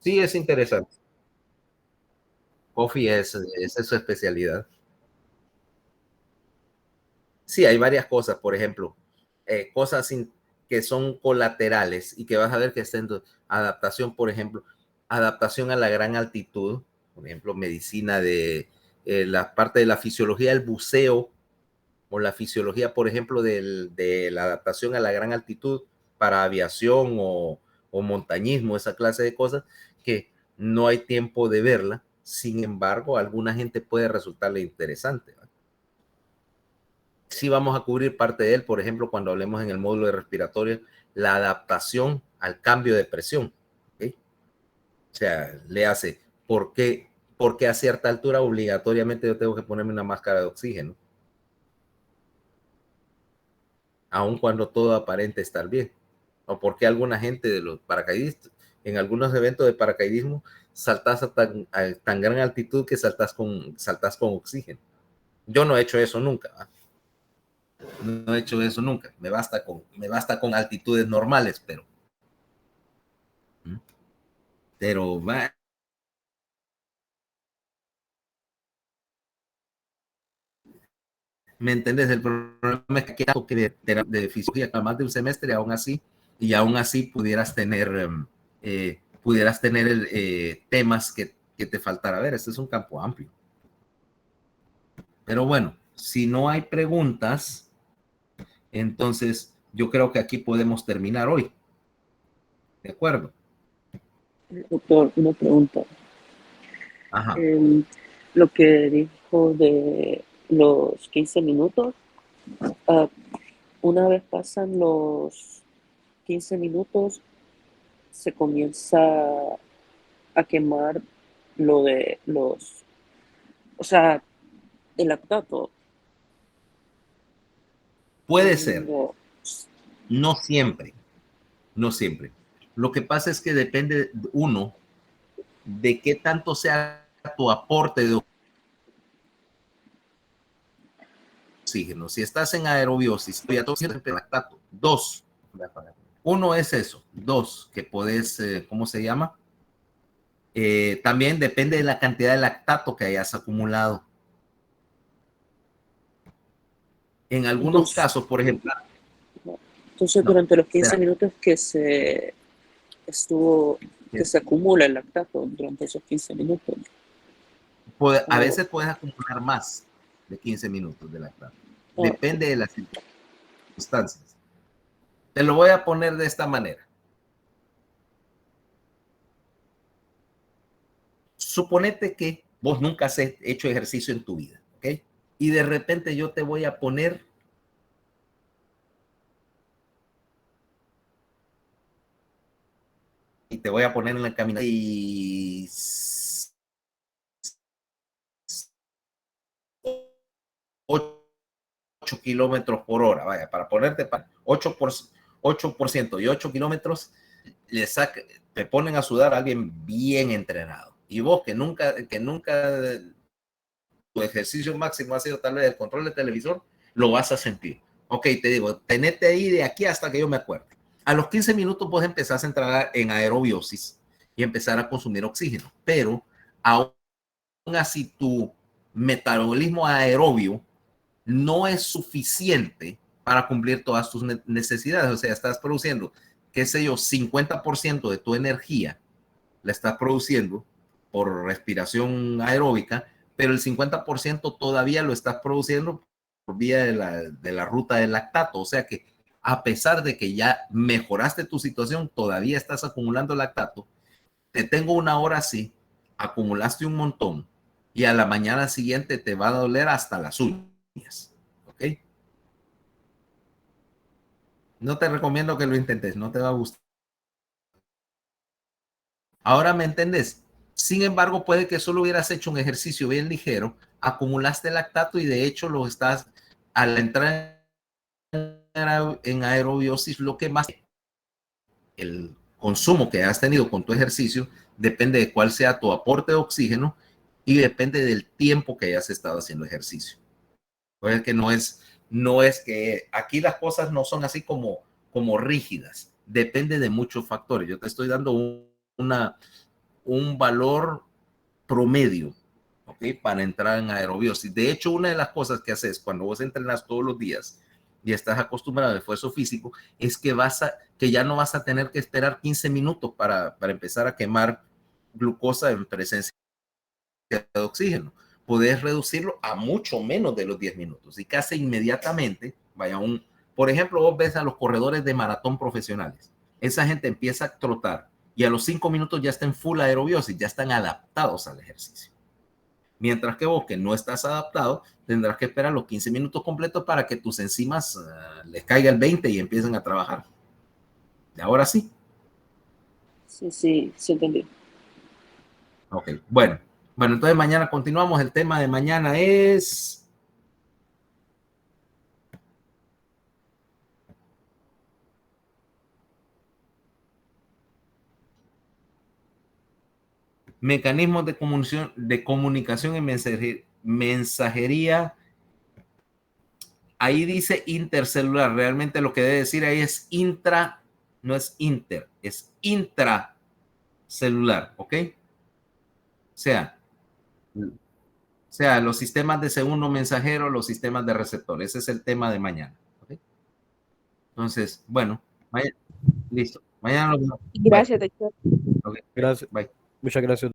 Sí, es interesante. Kofi esa es su especialidad. Sí, hay varias cosas, por ejemplo, cosas que son colaterales y que vas a ver que estén adaptación, por ejemplo, adaptación a la gran altitud por ejemplo, medicina de la parte de la fisiología del buceo o la fisiología, por ejemplo, de la adaptación a la gran altitud para aviación o montañismo, esa clase de cosas que no hay tiempo de verla. Sin embargo, a alguna gente puede resultarle interesante. Sí vamos a cubrir parte de él, por ejemplo, cuando hablemos en el módulo de respiratorio, la adaptación al cambio de presión. ¿Okay? O sea, le hace, porque a cierta altura obligatoriamente yo tengo que ponerme una máscara de oxígeno? Aun cuando todo aparente estar bien. O porque alguna gente de los paracaidistas, en algunos eventos de paracaidismo, saltas a tan gran altitud que saltas con oxígeno. Yo no he hecho eso nunca. No he hecho eso nunca. Me basta con altitudes normales, pero va. ¿Me entiendes? El problema es que de fisiología más de un semestre, aún así pudieras tener temas que te faltara ver. Este es un campo amplio. Pero bueno, si no hay preguntas, entonces yo creo que aquí podemos terminar hoy. ¿De acuerdo? Doctor, una pregunta. Ajá. Lo que dijo de los 15 minutos, una vez pasan los 15 minutos, se comienza a quemar lo de los, o sea, el lactato. Puede ser. No. No siempre. No siempre. Lo que pasa es que depende, uno, de qué tanto sea tu aporte de oxígeno. Si estás en aerobiosis, ya todo siempre lactato. Dos. Uno es eso. Dos, que podés, ¿cómo se llama? También depende de la cantidad de lactato que hayas acumulado. En algunos casos, por ejemplo. Entonces, durante los 15 minutos que se acumula el lactato, durante esos 15 minutos. A veces puedes acumular más de 15 minutos de lactato. Depende de las circunstancias. Te lo voy a poner de esta manera. Suponete que vos nunca has hecho ejercicio en tu vida, ¿ok? Y de repente yo te voy a poner en la caminata y 8 kilómetros por hora, vaya, para ponerte 8% y 8 kilómetros, te ponen a sudar a alguien bien entrenado. Y vos que nunca tu ejercicio máximo ha sido tal vez el control de televisor, lo vas a sentir. Ok, te digo, tenete ahí de aquí hasta que yo me acuerde. A los 15 minutos vos empezás a entrar en aerobiosis y empezar a consumir oxígeno, pero aún así tu metabolismo aerobio no es suficiente para cumplir todas tus necesidades. O sea, estás produciendo, qué sé yo, 50% de tu energía la estás produciendo por respiración aeróbica, pero el 50% todavía lo estás produciendo por vía de la ruta del lactato. O sea que a pesar de que ya mejoraste tu situación, todavía estás acumulando lactato. Te tengo una hora así, acumulaste un montón y a la mañana siguiente te va a doler hasta las uñas. ¿Ok? No te recomiendo que lo intentes, no te va a gustar. Ahora me entendés. Sin embargo, puede que solo hubieras hecho un ejercicio bien ligero, acumulaste lactato y de hecho lo estás, al entrar en aerobiosis, lo que más el consumo que has tenido con tu ejercicio depende de cuál sea tu aporte de oxígeno y depende del tiempo que hayas estado haciendo ejercicio. Pues que no es que aquí las cosas no son así como rígidas, depende de muchos factores. Yo te estoy dando un valor promedio, ¿ok? Para entrar en aerobiosis. De hecho, una de las cosas que haces cuando vos entrenas todos los días y estás acostumbrado al esfuerzo físico es que ya no vas a tener que esperar 15 minutos para empezar a quemar glucosa en presencia de oxígeno. Puedes reducirlo a mucho menos de los 10 minutos y casi inmediatamente, por ejemplo, vos ves a los corredores de maratón profesionales. Esa gente empieza a trotar y a los 5 minutos ya está en full aerobiosis, ya están adaptados al ejercicio. Mientras que vos, que no estás adaptado, tendrás que esperar los 15 minutos completos para que tus enzimas les caiga el 20 y empiecen a trabajar. ¿Y ahora sí? Sí, entendí. Ok, bueno, entonces mañana continuamos. El tema de mañana es... mecanismos de comunicación y mensajería. Ahí dice intercelular. Realmente lo que debe decir ahí es intra, no es inter, es intracelular, ¿ok? O sea, los sistemas de segundo mensajero, los sistemas de receptor. Ese es el tema de mañana, ¿ok? Entonces, bueno, listo. Mañana nos vemos. Gracias, doctor. Okay. Gracias. Bye. Muchas gracias.